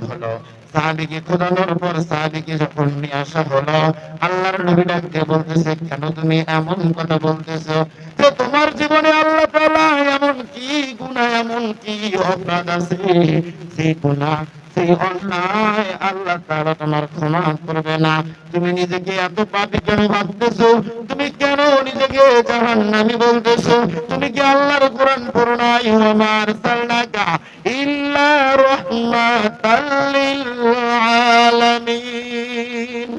হলো। সাহাবীকে খোদানোর পর সাহাবীকে যখন নিয়ে আসা হলো, আল্লাহর নবী ডাক দিয়ে বলতেছে, কেন তুমি এমন কথা বলতেছো যে তোমার জীবনে আল্লাহ তাআলা এমন কি গুনাহ, এমন কি অপরাধ আছে, সেই গুনাহ, সেই অন্যায় আল্লাহ তাআলা তোমার ক্ষমা করবে না। তুমি নিজেকে এত পাপী কেন ভাবতেছো? তুমি কেন নিজেকে জাহান্নামী বলতেছো? তুমি কি আল্লাহর কোরআন পড়ো নাই? ওয়া মা আরসালনাকা ইল্লা রাহমাতাল লিল আলামিন।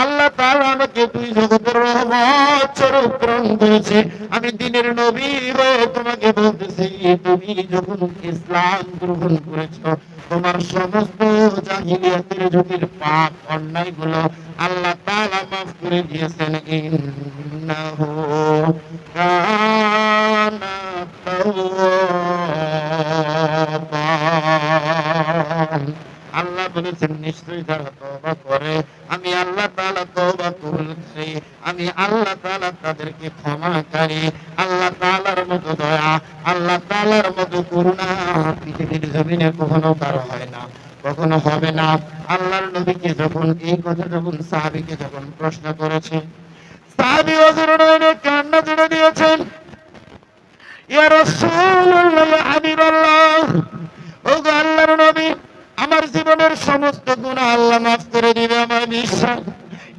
আল্লাহ তাআলা আমাকে দুই জগতের রহমত স্বরূপ প্রেরণ করেছে। আমি দ্বীনের নবী হয়ে তোমাকে বলতেছি, তুমি যখন ইসলাম গ্রহণ করেছো, তোমার সমস্ত জাহিলিয়াতের যুগের পাপ অন্যায়গুলো আল্লাহ তাআলা মাফ করে দিয়েছেন। ইন্নাহু কানা তাওয়াবান। আল্লাহ বলেছেন, নিশ্চয়ই যারা তওবা করে আমি আল্লাহ তাআলা তওবা কবুল করি, আমি আল্লাহ তাআলা তাদেরকে ক্ষমাকারী। আল্লাহ তাআলার মতো দয়া, আল্লাহ তাআলার মতো করুণা পৃথিবীর জমিনে কখনো কারো হয় না, কখনো হবে না। আল্লাহর নবীকে যখন এই কথা যখন সাহাবীকে যখন প্রশ্ন করেছে, সাহাবী হযরত নবীকে কান্না জুড়ে দিয়েছেন, ইয়া রাসূলুল্লাহ, ইয়া হাবিবাল্লাহ, ওগো আল্লাহর নবী, আমার জীবনের সমস্ত গুনাহ আল্লাহ মাফ করে দিবে আমার বিশ্বাস,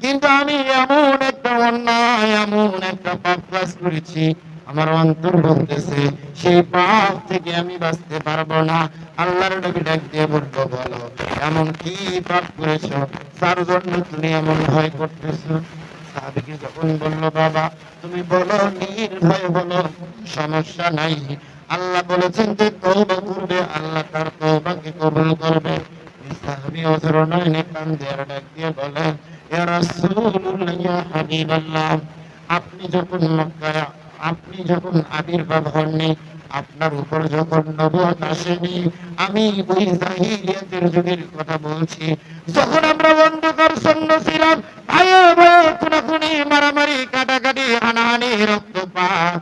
কিন্তু আমি এমন একটা অন্যায়, এমন একটা পাপ কাজ করেছি, আমার অন্তর বলতেছে সেই পাপ থেকে আমি বাঁচতে পারবো না। আল্লাহর নবী ডাক দিয়ে বলল, বলো এমন কি পাপ করেছো তার জন্য তুমি এমন ভয় করতেছো? সাহাবীকে যখন বলল, বাবা তুমি বলো, নির্ভয়ে বলো, সমস্যা নাই, আল্লাহ বলেছেন যে তওবা করবে, আল্লাহ তার তওবাকে কবুল করবে। সাহাবী হযরত নয়নে কান্দে আর ডাক দিয়ে বলে, ইয়া রাসূলুল্লাহ, ইয়া হাবিবাল্লাহ, আপনি যখন মক্কায়, আপনি যখন আবির্ভাব হননি, আপনার উপর যখন নবুয়ত আসেনি, আমি ওই জাহিলিয়াতের যুগের কথা বলছি, যখন আমরা অন্ধকারচ্ছন্ন ছিলাম, ভাইয়ে ভাইয়ে খুনাখুনি, মারামারি, কাটাকাটি, হানাহানি, রক্তপাত,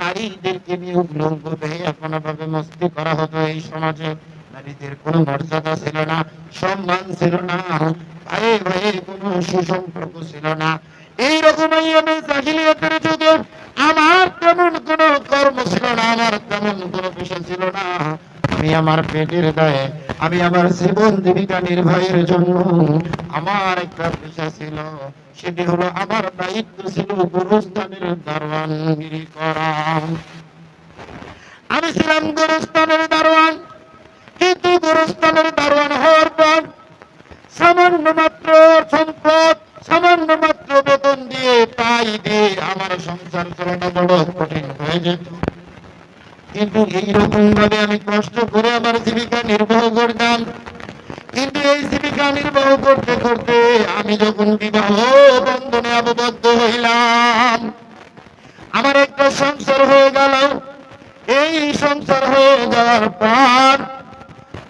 নারীদেরকে নিয়ে উলঙ্গ দেহে কোনোভাবে মস্তি করা হতো। এই সমাজে নারীদের কোনো মর্যাদা ছিল না, সম্মান ছিল না, ভাইয়ে ভাইয়ে কোনো সুসম্পর্ক ছিল না। এইরকম আমি জাহিলিয়াতের যুগে আমার তেমন কোনো কর্ম ছিল না, আমার তেমন কোনো পেশা ছিল না। আমি আমার পেটের দায়ে, আমি আমার জীবন জীবিকা নির্বাহের জন্য আমার একটা পেশা ছিল, সেটি হলো আমার দায়িত্ব ছিল গোরস্থানের দারোয়ানগিরি করা। আমি ছিলাম গোরস্থানের দারোয়ান, কিন্তু গোরস্থানের দারোয়ান হওয়ার পর সামান্য মাত্র সম্পদ, সামান্য মাত্র বেতন দিয়ে, তাই দিয়ে আমার সংসার চালানো বড় কঠিন হয়ে যেত। কিন্তু এইরকম ভাবে আমি কষ্ট করে আমার জীবিকা নির্বাহ করতাম। কিন্তু এই জীবিকা নির্বাহ করতে করতে আমি যখন বিবাহ বন্ধনে আবদ্ধ হইলাম, আমার একটা সংসার হয়ে গেল। এই সংসার হয়ে যাওয়ার পর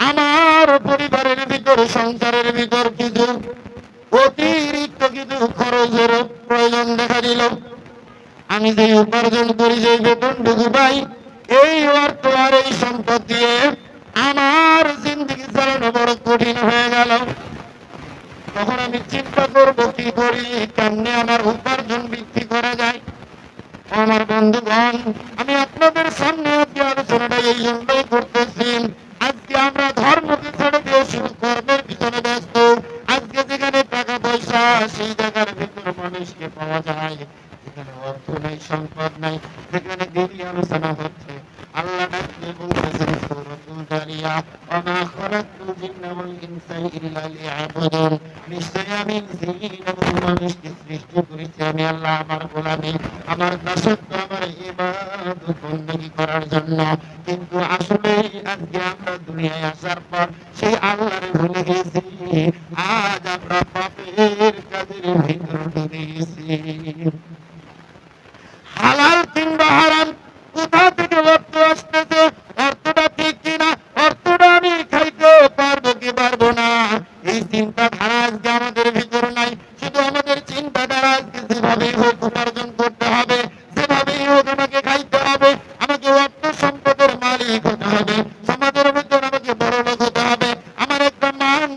আমার পরিবারের ভিতর, সংসারের ভিতর কিছু অতিরিক্ত কিছু খরচের প্রয়োজন দেখা দিল। আমি যে উপার্জন করি, যে বেতনটুকু পাই, এই অর্থ আর এই সম্পদ দিয়ে আমার জিন্দেগি চালানো বড় কঠিন হয়ে গেল। তখন আমি চিন্তা করবো কি করি, কেমনে আমার উপার্জন বৃদ্ধি করা যায়। আমার বন্ধুগণ, আমি আপনাদের সামনে আজকে আলোচনাটা এই জন্যই করতেছি, আজকে আমরা ধর্মকে ছেড়ে দিয়ে শুধু কর্মের পিছনে ব্যস্ত। আজকে যেখানে টাকা পয়সা, সেই জায়গার ভিতর মানুষকে পাওয়া যায়, যেখানে অর্থ নাই, সম্পদ নাই, যেখানে দেরি আলোচনা হচ্ছে, আল্লাহ ডাকতে বলতেছেন সূরাতুল জারিয়া, ওয়া মা খালাকতুল জিন্না ওয়াল ইনসা ইল্লা লিয়াবুদুন, নিশ্চয়ই আমি জিন এবং মানুষকে সৃষ্টি করেছি আমি আল্লাহ আমার গোলামি, আমার দাসত্ব, আমার ইবাদত বندگی করার জন্য। কিন্তু আসলে আজকে আমরা দুনিয়ায় আসার পর সেই আল্লাহরে ভুলে গেছি। আজ আমরা পাপের কাজের ভিতর ডুবে গেছি। হালাল কিংবা হারাম, কোথা থেকে অর্থ আসতেছে, অর্থটা ঠিক কিনা, অর্থটা আমি খাইতে পারবো কি পারবো না, এই চিন্তাধারা আজকে আমাদের ভিতর নাই। শুধু আমাদের চিন্তাধারা আজকে যেভাবেই হোক উপার্জন করতে হবে, যেভাবেই হোক আমাকে খাইতে হবে, আমাকে অর্থ সম্পদের মালিক হতে হবে, সমাজের মধ্যে আমাকে বড় লোক হতে হবে, আমার একটা মান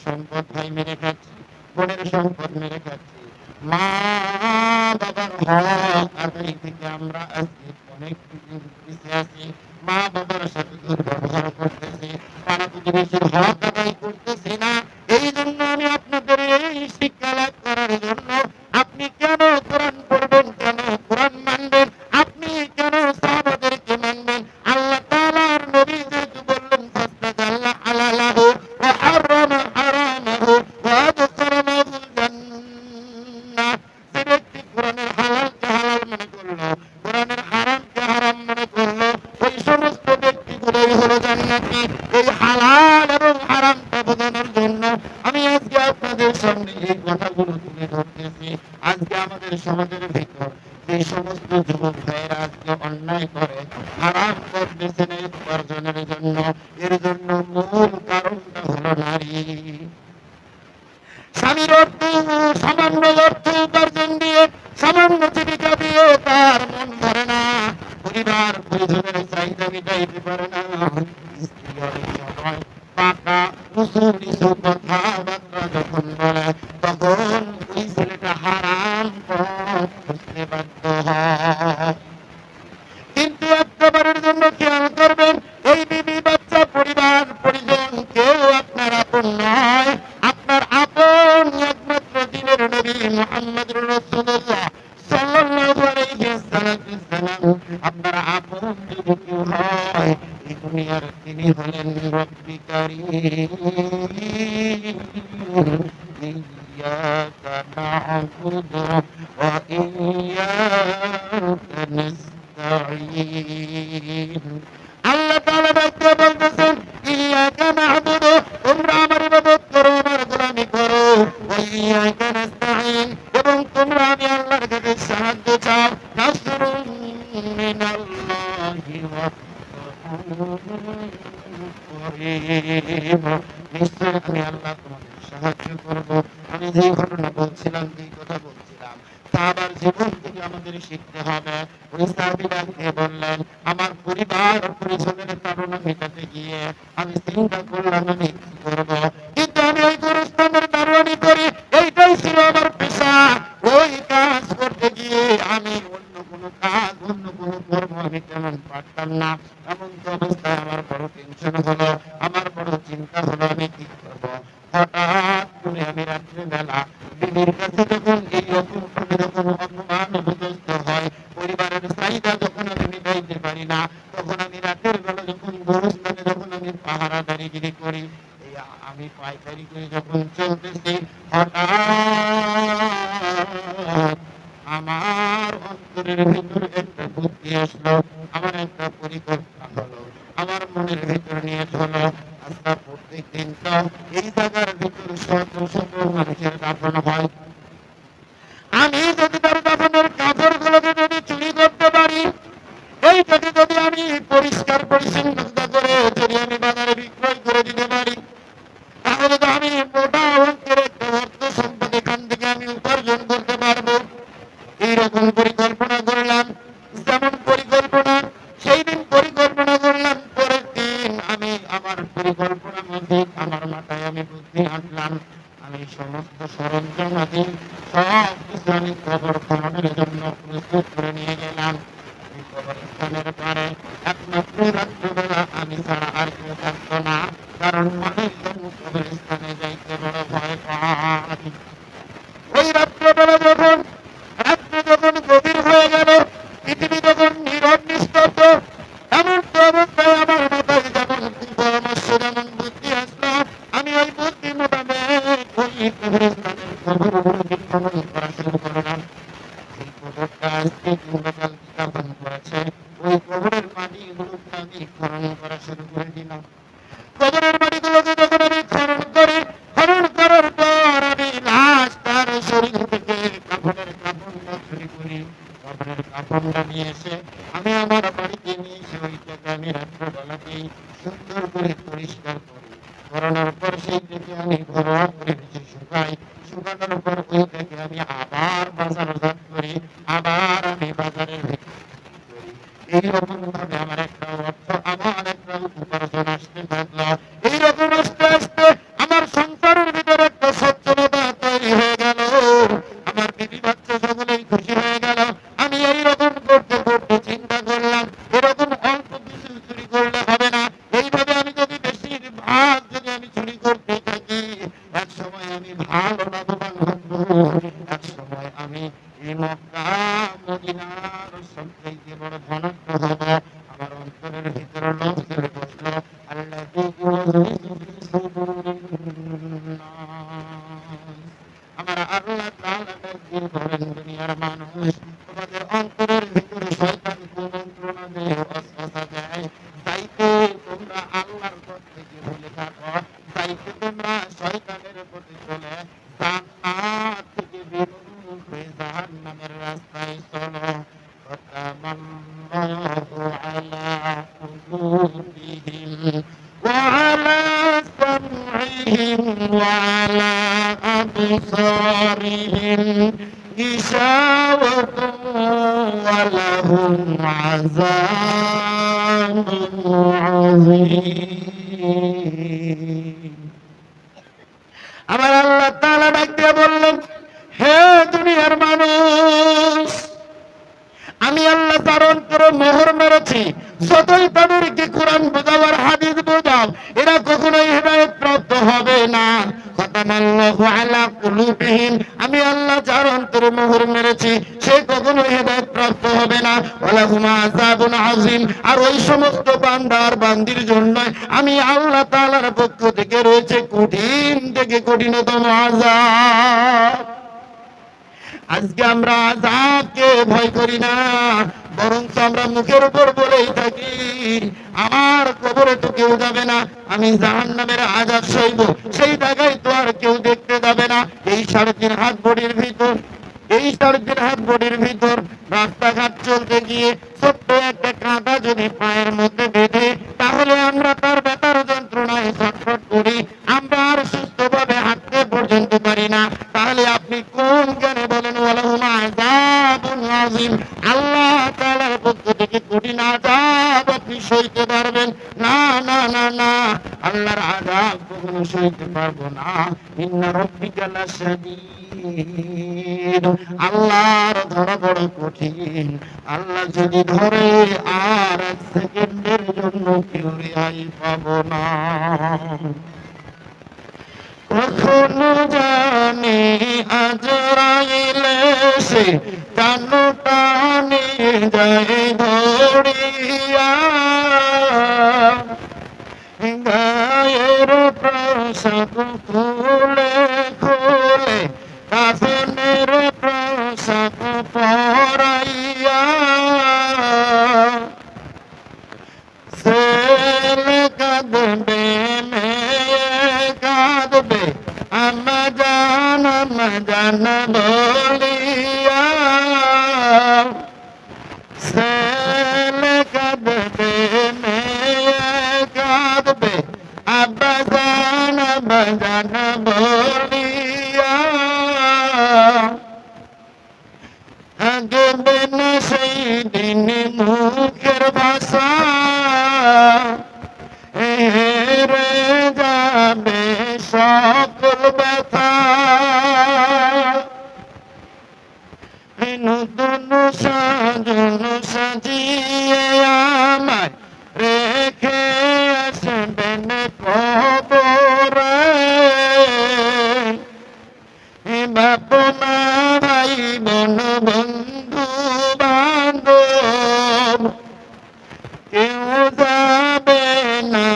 সম্পদ ভাই মেরে খাচ্ছি, বোনের সম্পদ মেরে খাচ্ছি। মা বাবার হক আদায় থেকে আমরা আজকে অনেক পিছিয়ে আছি। মা বাবার সাথে দুর্ব্যবহার করতেছি, পাড়া প্রতিবেশীর হক আদায় করতেছি না। এই জন্য আমি আপনাদের এই শিক্ষা লাভ করার জন্য আপনি কেন কোরআন পড়বেন, কেন কোরআন মানবেন, আপনি কেন সাহাবাদেরকে মানবেন? আল্লাহ তাআলার নবী যেহেতু বললেন ফাস্তাগাল্লা হালালাহু ওয়া হারামা হারামাহু ওয়া আদখালাহুল জান্নাহ। যে ব্যক্তি কোরআনের হালালকে হালাল মনে করলো, কোরআনের হারামকে হারাম মনে করলো, ওই সমস্ত ব্যক্তিগুলোই হলো জান্নাতি। এই হালাল এবং হারামটা বোঝানোর জন্য আমি আজকে আপনাদের সামনে এই কথাগুলো তুলে ধরতেছি। আজকে আমাদের সমাজের ভিতর যে সমস্ত যুবক ভাইয়েরা আজকে অন্যায় করে, হারাম পথ বেছে নেয় উপার্জনের জন্য, এর জন্য মূল কারণটা হলো নারী। স্বামীর অর্থ, সামান্য অর্থ উপার্জন দিয়ে, সামান্য জীবিকা দিয়ে তার মন ভরে না, পরিবার পরিজনের চাহিদা মিটাইতে পারে না। স্ত্রী অনেক সময় পাকা উঁচু নিচু কথাবার্তা যখন বলে, তখন ওই ছেলেটা হারাম পথ খুঁজতে বাধ্য হয়। কিন্তু একবারের জন্য খেয়াল করবেন, এই বিবি বাচ্চা পরিবার পরিজন কেউ আপনার আপন নয়। আপনার আপন একমাত্র দিনের নবী মুহাম্মদুর রাসূলুল্লাহ সাল্লাল্লাহু আলাইহি ওয়াসাল্লাম। আপনার আপন যদি কেউ হয় এই দুনিয়ার, তিনি হলেন রব্বি কারীম। ইয়্যাকা না'বুদু ওয়া ইয়্যাকা নাস্তাঈন। আল্লাহ তাআলা বাক্যে বলতেছেন, ইয়্যাকা না'বুদু, তোমরা আমার ইবাদত করো, আমার গোলামি করো, ওয়া ইয়্যাকা নাস্তাঈন, এবং তোমরা আমি আল্লাহর কাছে সাহায্য চাও। নাসরুম মিনাল্লাহি ওয়া নিশ্চয় আমি আল্লাহ তোমাদের সাহায্য করব। আমি যেই ঘটনা বলছিলাম, যেই কথা বলছিলাম, সাহাবার জীবন থেকে আমাদের শিখতে হবে। ওই সাহাবীরা বললেন, আমার পরিবার পরিজনের তাড়না মেটাতে গিয়ে আমি চিন্তা করলাম আমি কি করব, কিন্তু আমি ওই গোরস্থানের দারোয়ানি করি, এইটাই ছিল আমার পেশা। ওই কাজ করতে গিয়ে আমি অন্য কোনো কাজ, অন্য কোনো কর্ম আমি তেমন পারতাম না। এমন তো অবস্থায় আমার বড় টেনশন হলো, আমার বড় চিন্তা হলো আমি কি করব। হঠাৎ করে আমি রাত্রিবেলা বিবির কাছে যখন এইরকম ভাবে যখন অপমান অপদস্থ হয়, পরিবারের চাহিদা যখন আমি মিটাইতে পারি না, তখন আমি রাতের বেলা যখন গোরস্থানে যখন আমি পাহারাদারিগিরি করি, আমি পাইকারি করে যখন চলতেছি, হঠাৎ আমার অন্তরের ভিতরে একটা বুদ্ধি আসলো, আমার একটা পরিকল্পনা হলো, আমার মনের ভিতরে নিয়ে হলো, আচ্ছা প্রত্যেক দিন তো এই জায়গার ভিতরে শত শত মানুষের দাফন হয়, আমি যদি তার দাফনের কাপড়গুলোকে যদি চুরি করতে পারি, এইটাকে যদি আমি পরিষ্কার পরিচ্ছন্নতা করে যদি আমি বাজারে বিক্রয় করে দিতে পারি, তাহলে তো আমি মোটা অঙ্কের একটা অর্থ সম্পদ এখান থেকে আমি উপার্জন করতে পারবো। এইরকম পরিকল্পনা করলাম। যেমন পরিকল্পনা, সেই দিন পরিকল্পনা করলাম, পরের দিন আমি আমার পরিকল্পনা মধ্যে আমার মাথায় আমি বুদ্ধি আনলাম, আমি সমস্ত সরঞ্জাম আদি সব কিছু আমি কবর খননের জন্য প্রস্তুত করে নিয়ে গেলাম। এই কবরস্থানের পারে একমাত্র রাত্রিবেলা আমি ছাড়া আর কেউ থাকতো না, কারণ মানুষজন কবরস্থানে যাইতে বড় ভয় পায়। ওই রাত্রিবেলা যখন রাত্রি যখন গভীর হয়ে গেল, পৃথিবী যখন নীরব নিস্তব্ধ, এমন তো অবস্থায় আমার মাথায় যেমন পরামর্শ, যেমন বুদ্ধি আসলো, আমি ওই বুদ্ধি মোতাবেক ওই কবরস্থানের কবরগুলোকে খনন করা শুরু করলাম। এই কবরটা আজকে কিংবা কালকে দাফন করেছে, ওই কবরের মাটিগুলোকে আমি খনন করা শুরু করে দিলাম। কবরের মাটিগুলোকে যখন আমি খনন করি, খনন করার পর আমি লাশ তার শরীর থেকে কাফনের কাপড়টা চুরি করি, কাপড়ের কাপড়টা নিয়ে এসে আমি আমার বাড়িতে নিয়ে এসে ওইটাকে আমি রাত্রবেলাতেই সুন্দর করে পরিষ্কার করি। করানোর পর সেইটাকে আমি ঘরোয়া পরিবেশে শুকাই, শুকানোর পর ওইটাকে আমি আবার বাজারজাত করি, আবার আমি বাজারের ভিতরে করি। এইরকম ভাবে আমার একটা অর্থ, আমার একটা উপার্জন আসতে থাকলো। এইরকম আস্তে আস্তে আমার সংসারের সময় আমি ভালো লাভবান হব, এক সময় আমি এই মক্কা মদিনার সবচেয়ে বড় ধনাঢ্য হব। আমার অন্তরের ভিতরে লোভ চলে বসলো, আল্লাযী ইউওয়াসওয়াসু ফি সুদুরিন নাস। আমার আল্লাহ তাআলা একদিন বলেন, দুনিয়ার মানুষ, তোমাদের অন্তরের ভিতরে শয়তান কুমন্ত্রণা দেয়, ওয়াসওয়াসা দেয়, যাইতে তোমরা আল্লাহর পথ থেকে ভুলে থাকো, যাইতে তোমরা শয়তানের পথে চলে জান্নাত থেকে বিমুখ হয়ে জাহান্নামের রাস্তায় চলো। খতামাল্লাহু আলা কুলুবিহিম ওয়া আলা সাম'ইহিম ওয়া আলা আবসারিহিম গিশাওয়াতুন ওয়া লাহুম আযাবুন আযীম। আমার আল্লাহ তাআলা ডাক দিয়ে বললেন, হে দুনিয়ার মানুষ, আমি আল্লাহ তার অন্তরে মোহর মেরেছি। যতই তাদেরকে কোরআন বোঝাবার হাদিস বোঝাও, এরা কখনোই হেদায়েত প্রাপ্ত হবে না। খতামাল্লাহু আলা কুলুবিহিম, আমি আল্লাহ যার অন্তরে মোহর মেরেছি সে কখনোই হেদায়েত প্রাপ্ত হবে না। ওয়ালাহুম আযাবুন আযীম, আর ওই সমস্ত বান্দা আর বান্দির জন্য আমি আল্লাহ তাআলার পক্ষ থেকে রয়েছে কঠিন থেকে কঠিনতম আযাব। আজকে আমরা আযাবকে ভয় করি না, বরং আমরা মুখের উপর বলেই থাকি, আমার কবরে তো কেউ যাবে না, আমি জাহান্নামের আযাব সইব, সেই জায়গায় তো আর কেউ দেখতে যাবে না। এই 3.5 হাত বডির ভিতর, এই 3.5 হাত বডির ভিতর রাস্তাঘাট চলতে গিয়ে ছোট্ট একটা কাঁটা যদি পায়ের মধ্যে বেঁধে, তাহলে আমরা তার ব্যথার যন্ত্রণায় ছটফট করি, আমরা আর সুস্থভাবে হাঁটতে পর্যন্ত পারি না। তাহলে আপনি কোন জ্ঞানে বলেন ওয়ালাহুম আযাবুন আযীম, আল্লাহ তাআলার পক্ষ থেকে কঠিন আযাব আপনি সইতে পারবেন না? না না না, আল্লাহর আযাব কখনো সইতে পারবো না। ইন্না রাব্বিকা লাশাদীদ, আল্লাহর ধরা বড় কঠিন। আল্লাহ যদি ধরে আর 1 সেকেন্ডের জন্য কেউ রেহাই পাবো না। কখনো জানি আজরাইল এসে কানটা নিয়ে যায় ধরিয়া, গায়ের পোশাক খুলে খুলে কাফনের পোশাক পরাইয়া, ছেলে কাঁদবে মেয়ে কাঁদবে আম্মা জান বলিয়া, ছেলে কাঁদবে মেয়ে কাঁদবে আব্বা জান বলিয়া, থাকবে না সেই দিন মুখের ভাষা, হেরে যাবে সকল ব্যথা। নতুন সাজন সাজিয়ে আমার রেখে আসবেন কবরে, বাপ মা ভাই বোন বন্ধু বান্ধব কেউ যাবে না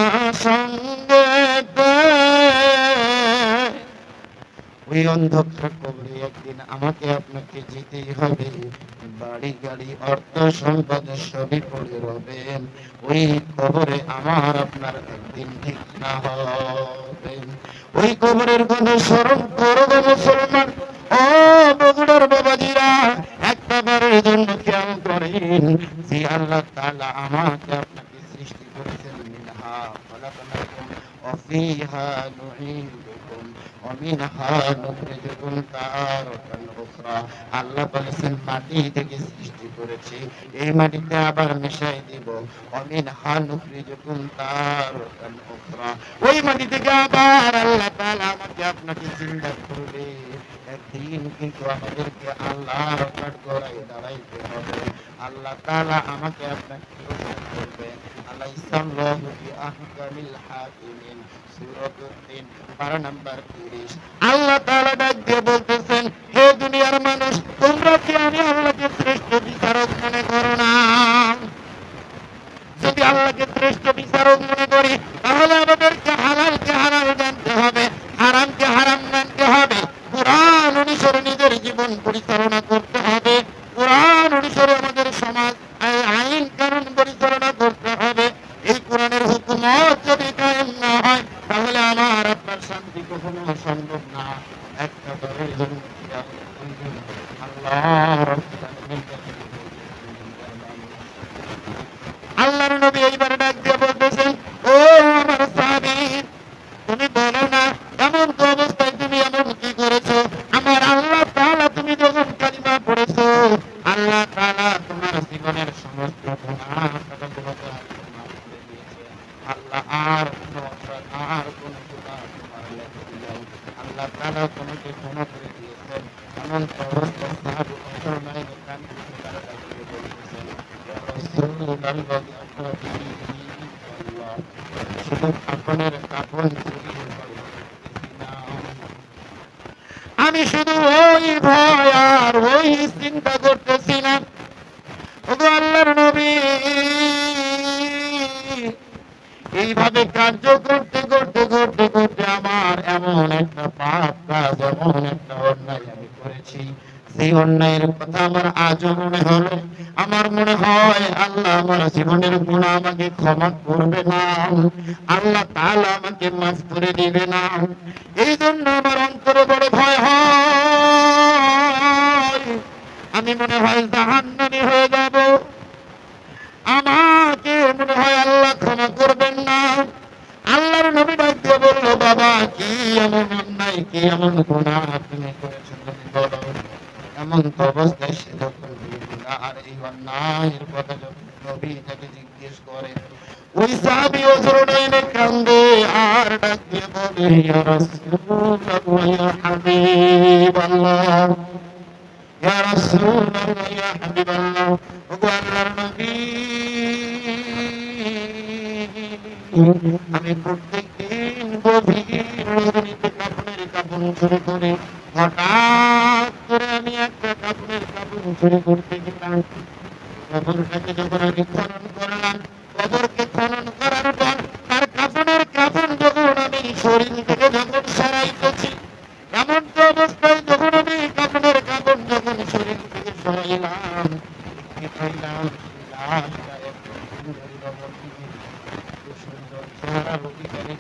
সঙ্গেতে। ওই অন্ধকার কবরে একদিন আমাকে আপনাকে যেতেই হবে। বাড়ি গাড়ি অর্থ সম্পদ সবই পড়ে রবেন, ওই কবরে আমার আপনার একদিন ঠিক না হবে। ওই কবরের কথা স্মরণ করবো মুসলমান। ও বগুড়ার বাবাজিরা, একটা বারের জন্য খেয়াল করেন যে আল্লাহ তাআলা আমাকে আপনাকে সৃষ্টি করেছেন। মিনহা খালাকনাকুম ওয়া ফিহা নুঈদুকুম ওয়া মিনহা নুখরিজুকুম তারাতান উখরা। আল্লাহ বলেছেন মাটি থেকে সৃষ্টি করেছি, এই মাটিতে আবার মিশাই দিব। ওয়া মিনহা নুখরিজুকুম তারাতান উখরা, ওই মাটি থেকে আবার আল্লাহ তাআলা আমাকে আপনাকে জিন্দা করবে। একদিন কিন্তু আমাদেরকে আল্লাহর কাঠগড়ায় দাঁড়াইতে হবে। আল্লাহ তাআলা আমাকে আপনাকে প্রশ্ন করবে, আলাইসাল্লাহু বিআহকামিল হাকিমিন। সূরাতুত তিন, পারা নাম্বার 30। আল্লাহ তাআলা ডাক দিয়ে বলতেছেন, হে দুনিয়ার মানুষ, তোমরা কি আমি আল্লাহকে শ্রেষ্ঠ বিচারক মনে করো না? যদি আল্লাহকে শ্রেষ্ঠ বিচারক মনে করি, তাহলে আমাদেরকে হালালকে হালাল জানতে হবে, হারামকে হারাম মানতে হবে। কোরআন অনুসারে নিজের জীবন পরিচালনা করতে হবে। কোরআন অনুসারে আমাদের সমাজ আইন কানুন পরিচালনা করতে হবে। এই কোরআনের হুকুমত যদি কায়েম না হয়, তাহলে আমার আপনার শান্তি কখনো সম্ভব না। একটা দলের জন্য আল্লাহ রাব্বুল আলামিন আল্লাহর নবী এইবার ডাক দিয়ে বলতেছেন, ও আমার সাহাবী, তুমি বলো না এমন তো অবস্থায় তুমি এমন কি করেছো? আমার আল্লাহ তাআলা তুমি যখন কালিমা পড়েছো, আল্লাহ তাআলা তোমার জীবনের সমস্ত গুনাহ গুলোকে মাফ করে দিয়েছে। আল্লাহ আর কোনো অপরাধ আর কোনো গুনাহ তোমার লেখে দিলেও আল্লাহ তাআলা তোমাকে ক্ষমা করে দিয়েছেন। এমন তো অবস্থায় সাহাবী নাই কান দিয়ে তারা ডাক দিয়ে বলতেছেন, শুধু কাপড়ের কাপড় চুরি না, আমি শুধু ওই ভয় আর ওই চিন্তা করতেছি না। ওগো আল্লাহর নবী, এইভাবে কার্য করতে করতে করতে করতে আমার এমন একটা পাপ কাজ, এমন একটা অন্যায় আমি করেছি, সেই অন্যায়ের কথা আমার আজও মনে হলো। আমার মনে হয় আল্লাহ আমার জীবনের গুনাহ আমাকে ক্ষমা করবে না, আল্লাহ তাআলা আমাকে মাফ করে দিবে না। এই জন্য আমার অন্তরে বড় ভয় হয়, আমি মনে হয় জাহান্নামী হয়ে যাব। আমাকে মনে হয় আল্লাহ ক্ষমা করবেন না। আল্লাহর নবী ডাক দিয়ে বলল, বাবা, কি এমন অন্যায়, কি এমন গুনাহ তুমি করেছো তুমি বলো। এমন তো অবস্থায় সে যখন আর এই অন্যায়ের কথা যখন নবী তাকে জিজ্ঞেস করে, ওই সাহাবী অজরনাইনে কান্দে আর ডাক দিয়ে বলে, ইয়া রাসূলুল্লাহ ইয়া হাবিবাল্লাহ, ইয়া রাসূলুল্লাহ ইয়া হাবিবাল্লাহ, ওগো আল্লাহর নবী, আমি প্রত্যেকদিন গভীর রজনীতে কাপড়ের কাপড় চুরি করে, হঠাৎ করে আমি একটা কাপড়ের কাপড় চুরি করতে গেলাম। কবরটাকে যখন আমি খনন করলাম, কবরকে খনন করার পর তার কাফনের কাফন যখন আমি শরীর থেকে যখন সরাইতেছি, এমন তো অবস্থায় যখন আমি কাফনের কাফন যখন শরীর থেকে সরাইলাম, পাইলাম লাশটা একদম সুন্দরী রমণী, সুন্দর চেহারা অধিকারী,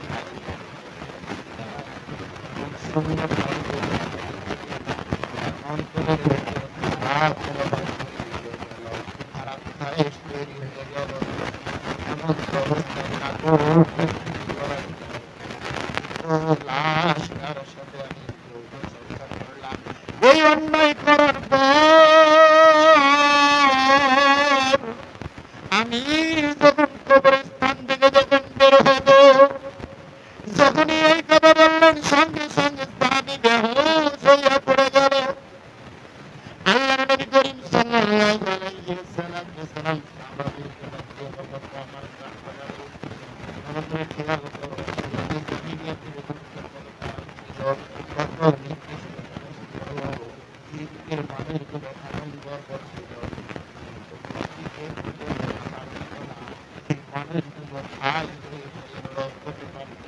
সুন্দর অন্তরের খারাপ খারাপ খায়েশ তৈরি হয়ে গেল। এমন অবস্থায় লাশ কারোর সাথে আমি সংসার করলাম। এই অন্যায় করার পর আমি যখন কবরস্থান থেকে যখন বের হব, যখনই এই কথা বললেন, সঙ্গে সঙ্গে সাহাবী বেহুশ হইয়া পড়ে গেল। আল্লাহর নবী করিম সাল্লাল্লাহু আলাইহি ওয়াসাল্লাম সাহাবাদেরকে বলতে, আমার সাহাবারা আমাদের খেয়াল করো, এই দুনিয়াতে কত নিকৃষ্ট ছিল, পৃথিবীর মানুষগুলো এমন বর্বর ছিল, সেই মানুষগুলো ভাই হয়ে বিরোধ করতে পারত,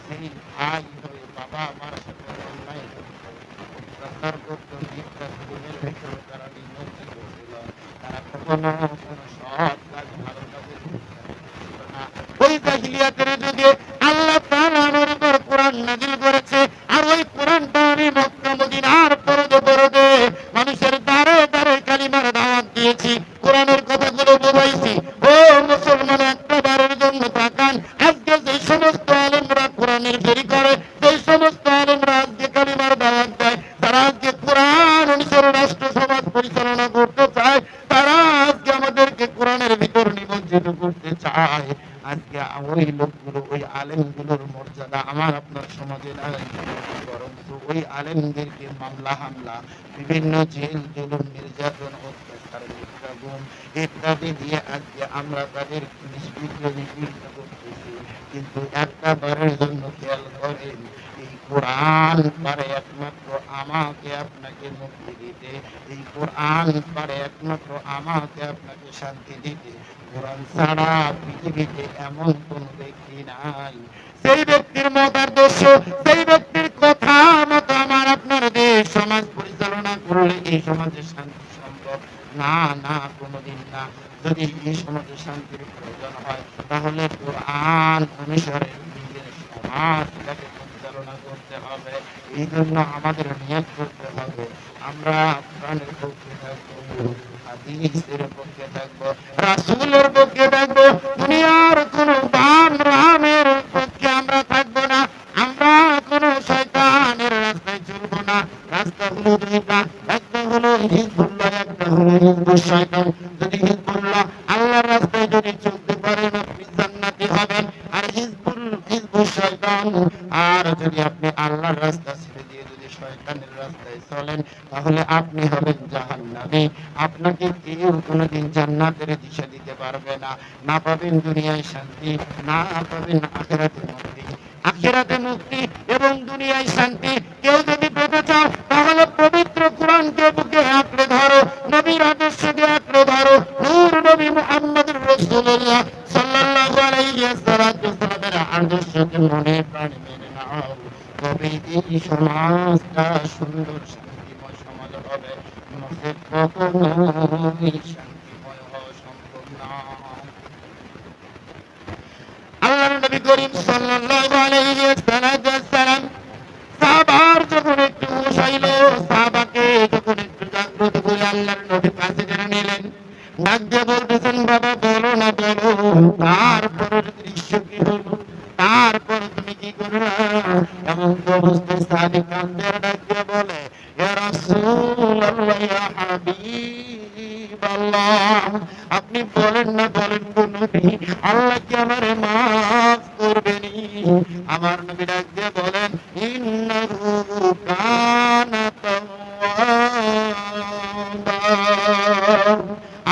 সেই ভাই হয়ে বাবা আমার সাথে অন্যায় প্রচার করত, মিথ্যা জীবনের ভেতরে তারা নিমজ্জিত ছিল, তারা কখনো কোনো সৎ কাজ ভালো কাজে না। ওই জাহিলিয়াতের যুগে আল্লাহ তাআলা আমার উপর কোরআন নাযিল করেছে, আর ওই কোরআনটা আমি মক্কা মদিনার পরদে পরদে মানুষের দ্বারে দ্বারে কালিমার দাওয়াত দিয়েছি, কোরআনের কথাগুলো বোঝাইছি। ও মুসলমান, একটা বারের জন্য তাকান, আজকে যে সমস্ত আলেমরা কোরআনের দেরি করে, যে সমস্ত আলেমরা আজকে কালিমার দাওয়াত দেয়, তারা আজকে কোরআন অনুসারে রাষ্ট্র সমাজ পরিচালনা করতে চায়, তারা আজকে আমাদেরকে কোরআনের ভিতর নিমজ্জিত করতে চায়। আজকে ওই লোকগুলো, ওই আলেমগুলোর মর্যাদা আমার আপনার সমাজে নাই, বরঞ্চ ওই আলেমদেরকে মামলা হামলা, বিভিন্ন জেল জুলুম নির্যাতন অত্যাচার নির্যাতন ইত্যাদি দিয়ে আজকে আমরা তাদের নিষ্পৃহ করতেছি। কিন্তু একটা বারের জন্য খেয়াল করেন, এই কোরআন পারে একমাত্র আমাকে আপনাকে মুক্তি দিতে, এই কোরআন পারে একমাত্র আমাকে আপনাকে শান্তি দিতে। কোরআন ছাড়া পৃথিবীতে এমন কোন ব্যক্তি নাই, সেই ব্যক্তির মতাদর্শ, সেই ব্যক্তির কথা মতো আমার আপনার দেশ সমাজ পরিচালনা করলে এই সমাজে শান্তি সম্ভব না, না, কোনোদিন না। যদি এই সমাজে শান্তির প্রয়োজন হয় তাহলে কোরআন অনুসারে নিজের সমাজটাকে পরিচালনা করতে হবে। এই জন্য আমাদের নিয়ত করতে হবে, আমরা কোরআনের পক্ষে থাকবো, হাদিসের পক্ষে থাকবো, রাসূলের পক্ষে থাকবো, দুনিয়ার কোন বাম রামের পক্ষে আমরা থাকবো না। আমরা কোন শয়তানের রাস্তায় চলবো না। রাস্তা হলো দুইটা, একটা হলো হিজবুল্লাহ, একটা হলো হিজবুল শয়তান। যদি হিজবুল্লাহ আল্লাহর রাস্তায় যদি চলতে পারেন আপনি জান্নাতি হবেন, আর হিজবুল শয়তান, আর যদি আপনি আল্লাহর রাস্তা ছেড়ে দিয়ে যদি শয়তানের রাস্তায় চলেন তাহলে আপনি হবেন জাহান্নামী। আপনাকে কেউ কোনোদিন জান্নাতের দিশা দিতে পারবে না। না পাবেন দুনিয়ায় শান্তি, না পাবেন আখিরাতে মুক্তি। আখিরাতে মুক্তি এবং দুনিয়ায় শান্তি কেউ যদি পেতে চাও তাহলে পবিত্র কোরআনকে বুকে আঁকড়ে ধরো, নবীর আদর্শকে আঁকড়ে ধরো, নূর নবী মুহাম্মদুর রাসূলুল্লাহ সাল্লাল্লাহু আলাইহি ওয়াসাল্লামের আদর্শকে মনে প্রাণে মেনে নাও। তবে এই সমাজটা সুন্দর শান্তিময় সমাজ হবে। নচেৎ কখনোই শান্তিময় হওয়া সম্ভব না। আল্লাহর নবী করিম সাল্লাল্লাহু আলাইহি ওয়াসাল্লাম সাহাবার যখন একটু হুঁশ হইল, সাহাবাকে যখন একটু জাগ্রত করে আল্লাহর নবী কাছে টেনে নিলেন, ডাক দিয়ে বলতেছেন, বাবা বলো না বলো, তারপরের দৃশ্য কি হলো, তারপর তুমি কি করলা? এমন অবস্থায় সাহাবী কাঁদতে ডাক দিয়ে বলে, ইয়া রাসূলুল্লাহ, ইয়া হাবিবাল্লাহ, আপনি বলেন না বলেন গো নবী, আল্লাহ কি আমারে মাফ করবেনি? আমার নবী ডাক দিয়ে বলেন, ইন্নাহু কানা তাওয়াবা,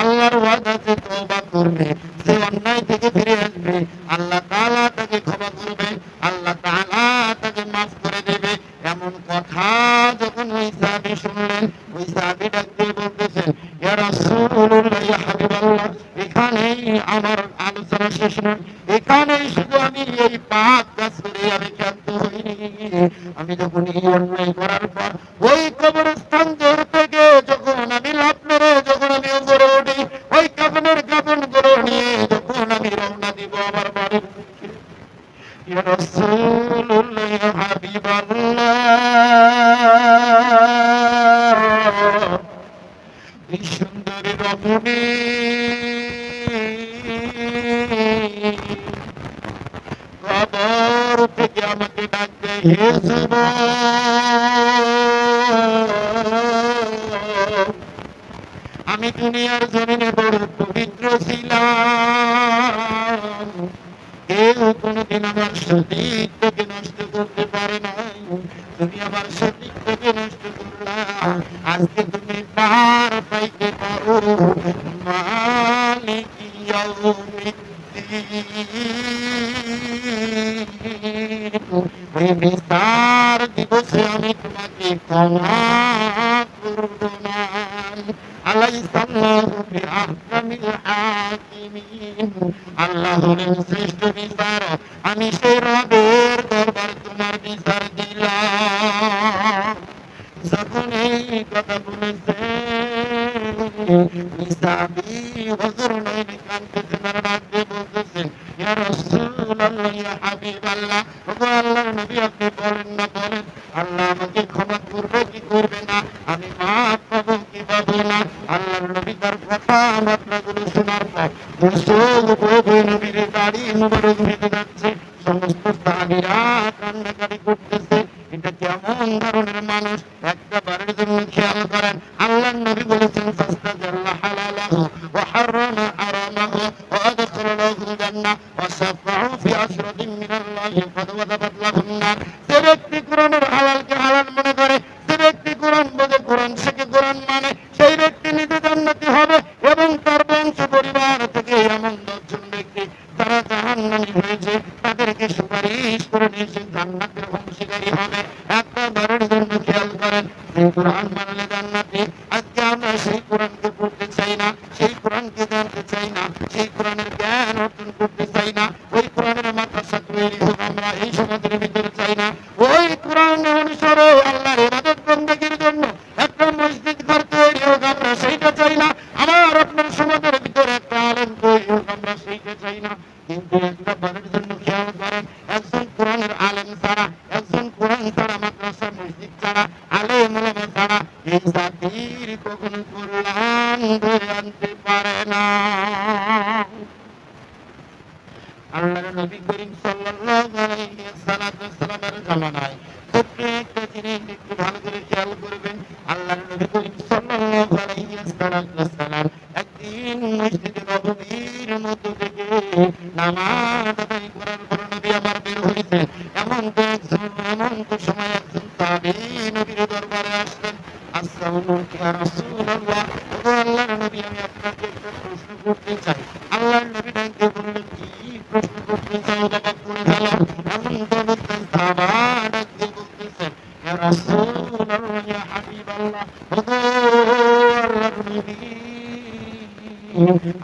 আল্লাহর ওয়াদা যে তওবা করবে, যে অন্যায় থেকে ফিরে আসবে, আল্লাহ তাআলা তাকে ক্ষমা করবে, আল্লাহ তাআলা তাকে মাফ করে দেবে। এমন কথা যখন ওই সাহাবী শুনলেন, ওই সাহাবী ডাক দিয়ে বলতেছেন, ইয়া রাসূলুল্লাহ, ইয়া হাবিবাল্লাহ, এখানেই আমার আলোচনা শেষ নয়, এখানেই শুধু আমি এই পাপ কাজ করে আমি ক্ষান্ত হইনি। আমি যখন এই অন্যায় করার পর ওই কবরস্থান থেকে যখন আমি লাফ মেরে যখন আমি উপরে উঠি, ওই কাফনের কাফন গুলো নিয়ে যখন আমি রওনা দিব আমার বাড়ির দিকে, ইয়া রাসূলুল্লাহ, ইয়া হাবিবাল্লাহ, এই সুন্দরী রমণী কবর থেকে আমাকে ডাকতে, হে যুবক, আমি দুনিয়ার জমিনে বড় পবিত্র ছিলাম, কেউ কোনদিন আমার সতীত্বকে নষ্ট করতে পারে নাই, তুমি আমার সতীত্বকে নষ্ট করলা, আজকে তুমি পার পাইতে পারো মালিক ইয়াউমিদ্দিন, বিচার দিবসে আমি তোমাকে ক্ষমা করব না। আলাইসাল্লাহু বিআহকামিল হাকিমিন, আল্লাহ হলেন শ্রেষ্ঠ বিচারক। আমি সেই রবের দরবার তোমার বিচার দিলাম। যখন এই কথা বলেছে সাহাবী হুজুর নয়নে কাঁদতেছেন আর ডাক দিয়ে বলতেছেন, ইয়া রাসূলুল্লাহ, ইয়া হাবিবাল্লাহ, ওগো আল্লাহর নবী, আপনি বলেন না বলেন, আল্লাহ আমাকে ক্ষমা করবে কি করবে না, আমি মাফ পাবো কি পাবো না? আল্লাহর নবী তার কথা বার্তাগুলো শোনার পর নবীর দাড়ি মুবারক ভেঙে যাচ্ছে, সমস্ত সাহাবীরা কান্নাকাটি করতেছে। এটা কেমন ধরনের মানুষ? একটা বারের জন্য খেয়াল করেন, আল্লাহর নবী বলেছেন, ফাস্তাজাল্লা হালালাহু ওয়া হারামা হারামাহু ওয়া আদখালাহুল জান্নাহ ওয়া শাফা'ু ফি আশরাতিন মিনাল্লাহি ফাদ ওয়াদাবাত লাহুন নার। খেয়াল করেন, এই কোরআন বানালে জান্নাতি। আজকে আমরা সেই কোরআনকে পড়তে চাই না, সেই কোরআনকে জানতে চাই না, সেই কোরআনের জ্ঞান অর্জন করতে চাই না। ওই কোরআনের মাদ্রাসা তৈরি হোক আমরা এই সমাজের ভিতরে চাই না। ওই কোরআন অনুসারে আল্লাহর ইবাদত বন্দেগীর জন্য একটা মসজিদ ঘর তৈরি হোক আমরা সেইটা চাই না। আমার আপনার সমাজের ভিতরে একটা আলেম তৈরি হোক আমরা সেইটা চাই না। কিন্তু একটা বারের জন্য খেয়াল করেন, একজন কোরআনের আলেম ছাড়া, একজন কোরআন ছাড়া, মাদ্রাসা মসজিদ ছাড়া, আলেম ওলামা ছাড়া এই জাতির কখনো কল্যাণ ধরে আনতে পারে না। আল্লাহর নবী করিম সাল্লাল্লাহু আলাইহি ওয়াসাল্লামের জামানায় ছোট্ট একটা জিনিস একটু ভালো করে খেয়াল করবেন। আল্লাহর নবী করিম সাল্লাল্লাহু আলাইহি ওয়াসাল্লাম একদিন মসজিদে নববীর মধ্য থেকে নামাজ আদায় করার পর নবী আমার বের হয়েছেন। এমন তো সময় একজন সাহাবী নবীর দরবারে আসলেন। আসসালামু ইয়া রাসূলুল্লাহ, ও আল্লাহর নবী, আমি আপনাকে একটা প্রশ্ন করতে চাই। আল্লাহর নবী ডাকতে বললেন, কি প্রশ্ন করতে চাই? জবাব করে ফেলো। এমন তো বলতেন সাহাবা ডাকতে বলতেছেন, ইয়া রাসূলুল্লাহ, ইয়া হাবিবাল্লাহ, ও আল্লাহর নবী,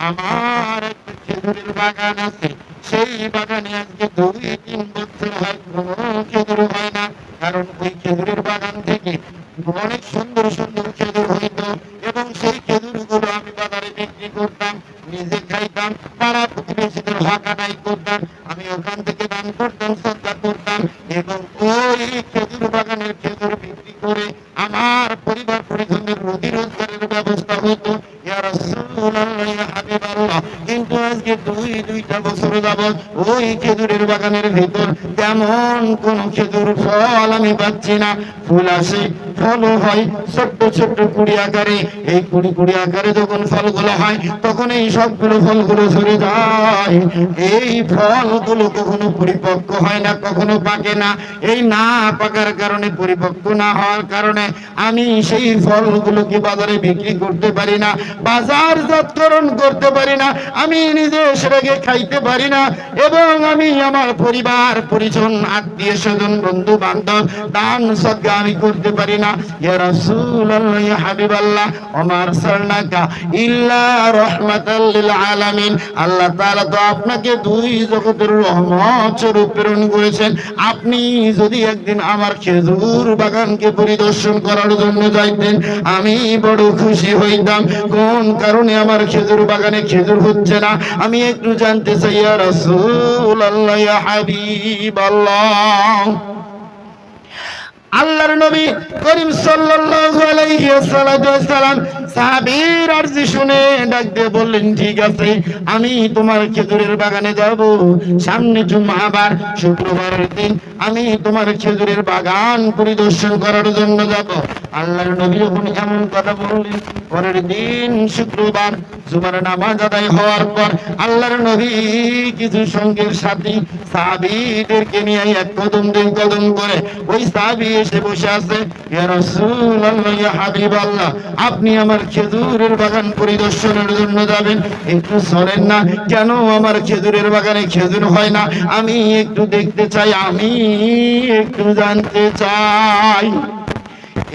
আমার একটা খেজুরের বাগান আছে। সেই বাগানে আজকে 2-3 বছর হয় কোনো খেজুর হয় না। কারণ ওই খেজুরের বাগান থেকে অনেক সুন্দর সুন্দর খেজুর হইতো এবং সেই খেজুরগুলো আমি বাজারে বিক্রি করতাম, নিজে খাইতাম, পাড়া প্রতিবেশীদের হক আদায় করতাম, আমি ওখান থেকে দান করতাম, সদকা করতাম এবং ওই খেজুর বাগানের খেজুর বিক্রি করে আমার পরিবার পরিজনের রুজি রোজগারের ব্যবস্থা হতো। ইয়া রাসূলুল্লাহ, ইয়া হাবিবাল্লাহ, কিন্তু আজকে 2-2টা বছর যাবত ওই খেজুরের বাগানের ভিতর তেমন কোন খেজুর ফল আমি পাচ্ছি না। ফুল আসে, ফলও হয় ছোট্ট ছোট্ট কুড়ি আকারে। এই কুড়ি আকারে যখন ফলগুলো হয় তখন এই সবগুলো ফলগুলো ঝরে যায়। এই ফলগুলো কখনো পরিপক্ক হয় না, কখনো পাকে না। এই না পাকার কারণে, পরিপক্ক না হওয়ার কারণে আমি সেই ফলগুলোকে বাজারে বিক্রি করতে পারি না, বাজারজাতকরণ করতে পারি না, আমি নিজে সেটাকে খাইতে পারি না এবং আমি আমার পরিবার পরিজন, আত্মীয় স্বজন, বন্ধু বান্ধব দান সদকা আমি করতে পারি না। ইয়া রাসূলুল্লাহ, ইয়া হাবিবাল্লাহ, ওমা আরসালনাকা ইল্লা রাহমাতাল লিল আলামিন, আল্লাহ তাআলা তো আপনাকে 2 জগতের রহমত স্বরূপ প্রেরণ করেছেন। আপনি যদি একদিন আমার খেজুর বাগানকে পরিদর্শন করার জন্য যাইতেন আমি বড় খুশি হইতাম। কোন কারণে আমার খেজুর বাগানে খেজুর হচ্ছে না আমি একটু জানতে চাই। ইয়া রাসূলুল্লাহ, ইয়া হাবিবাল্লাহ, আল্লাহর নবী করিম সাল্লাল্লাহু আলাইহি ওয়াসাল্লাম সাহাবীর আরজি শুনে ডাক দিয়ে বললেন, ঠিক আছে, আমি তোমার খেজুরের বাগানে যাব। সামনে জুমাবার শুক্রবারের দিন আমি তোমার খেজুরের বাগান পরিদর্শন করার জন্য যাব। আল্লাহর নবী যখন এমন কথা বললেন, পরের দিন শুক্রবার জুমার নামাজ আদায় হওয়ার পর আল্লাহর নবী কিছু সঙ্গের সাথী সাহাবীদেরকে নিয়ে এক কদম 2 কদম করে ওই সাহাবী এসে বসে আছে। ইয়া রাসূলুল্লাহ, ইয়া হাবিবাল্লাহ, আপনি আমার খেজুরের বাগান পরিদর্শনের জন্য যাবেন, একটু চলেন না? কেন আমার খেজুরের বাগানে খেজুর হয় না আমি একটু দেখতে চাই, আমি একটু জানতে চাই।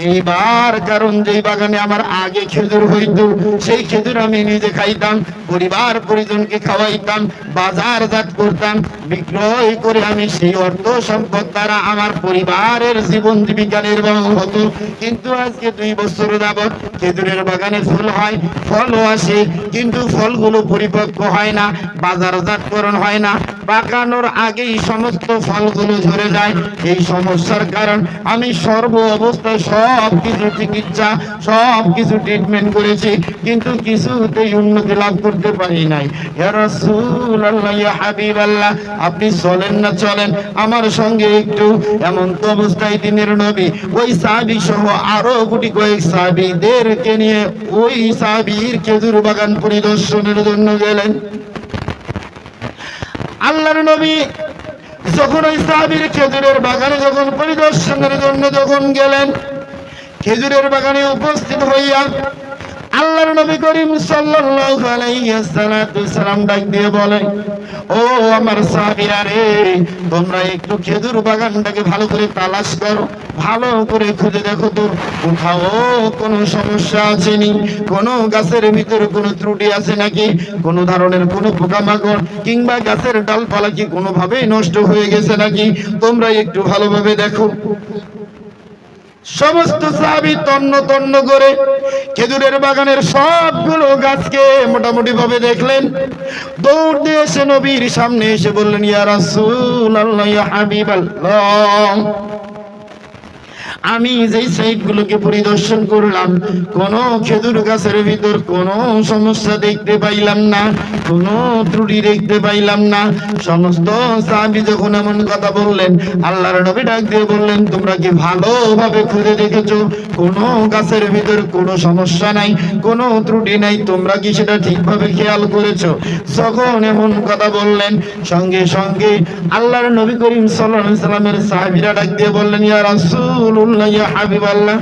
এইবার কারণ যেই বাগানে আমার আগে খেজুর হইতো সেই খেজুর আমি নিজে খাইতাম, পরিবার পরিজনকে খাওয়াইতাম, বাজারজাত করতাম, বিক্রয় করে আমি সেই অর্থ সম্পদ দ্বারা আমার পরিবারের জীবন জীবিকা নির্বাহ হতো। কিন্তু আজকে 2 বছর যাবত খেজুরের বাগানে ফুল হয়, ফলও আসে, কিন্তু ফলগুলো পরিপক্ক হয় না, বাজারজাতকরণ হয় না, পাকানোর আগেই সমস্ত ফলগুলো ঝরে যায়। এই সমস্যার কারণ আমি সর্ব অবস্থায় সব কিছু চিকিৎসা, সব কিছু ট্রিটমেন্ট করেছি, কিন্তু কিছুতেই উন্নতি লাভ করতে পারি নাই। ইয়া রাসূলুল্লাহ, ইয়া হাবিবাল্লাহ, আপনি চলেন না, চলেন আমার সঙ্গে একটু। এমন তো অবস্থায় দিনের নবী ওই সাহাবী সহ আরো গুটি কয়েক সাহাবীদেরকে নিয়ে ওই সাহাবীর খেজুর বাগান পরিদর্শনের জন্য গেলেন। আল্লাহর নবী যখন ওই সাহাবীর খেজুরের বাগানে যখন পরিদর্শনের জন্য যখন গেলেন, খেজুরের বাগানে উপস্থিত হইয়া আল্লাহর নবী করিম সাল্লাল্লাহু আলাইহি ওয়াসাল্লাম ডাক দিয়ে বলেন, ও আমার সাহাবীরা রে, তোমরা একটু খেজুর বাগানটাকে ভালো করে তালাশ করো, ভালো করে খুঁজে দেখো তো কোথাও কোনো সমস্যা আছে নি, কোনো গাছের ভিতরে কোনো ত্রুটি আছে নাকি, কোনো ধরনের কোনো পোকামাকড় কিংবা গাছের ডালপালা কি কোনোভাবেই নষ্ট হয়ে গেছে নাকি, তোমরা একটু ভালোভাবে দেখো। সমস্ত সাহাবী তন্ন তন্ন করে খেজুরের বাগানের সবগুলো গাছকে মোটামুটি ভাবে দেখলেন। দৌড় দিয়ে এসে নবীর সামনে এসে বললেন, ইয়া রাসূলুল্লাহ, ইয়া হাবিবাল্লাহ, আমি যেই সাইটগুলোকে পরিদর্শন করলাম, কোনো খেজুর গাছের ভিতর কোনো সমস্যা দেখতে পাইলাম না, কোনো ত্রুটি দেখতে পাইলাম না। সমস্ত সাহাবী যখন এমন কথা বললেন, আল্লাহর নবী ডাক দিয়ে বললেন, তোমরা কি ভালোভাবে খুঁজে দেখেছো কোনো গাছের ভিতর কোনো সমস্যা নাই, কোনো ত্রুটি নাই? তোমরা কি সেটা ঠিকভাবে খেয়াল করেছো? যখন এমন কথা বললেন, সঙ্গে সঙ্গে আল্লাহর নবী করিম সাল্লাল্লাহু আলাইহি সাল্লামের সাহাবীরা ডাক দিয়ে বললেন, ইয়া রাসূলুল্লাহ, ইয়া হাবিবাল্লাহ,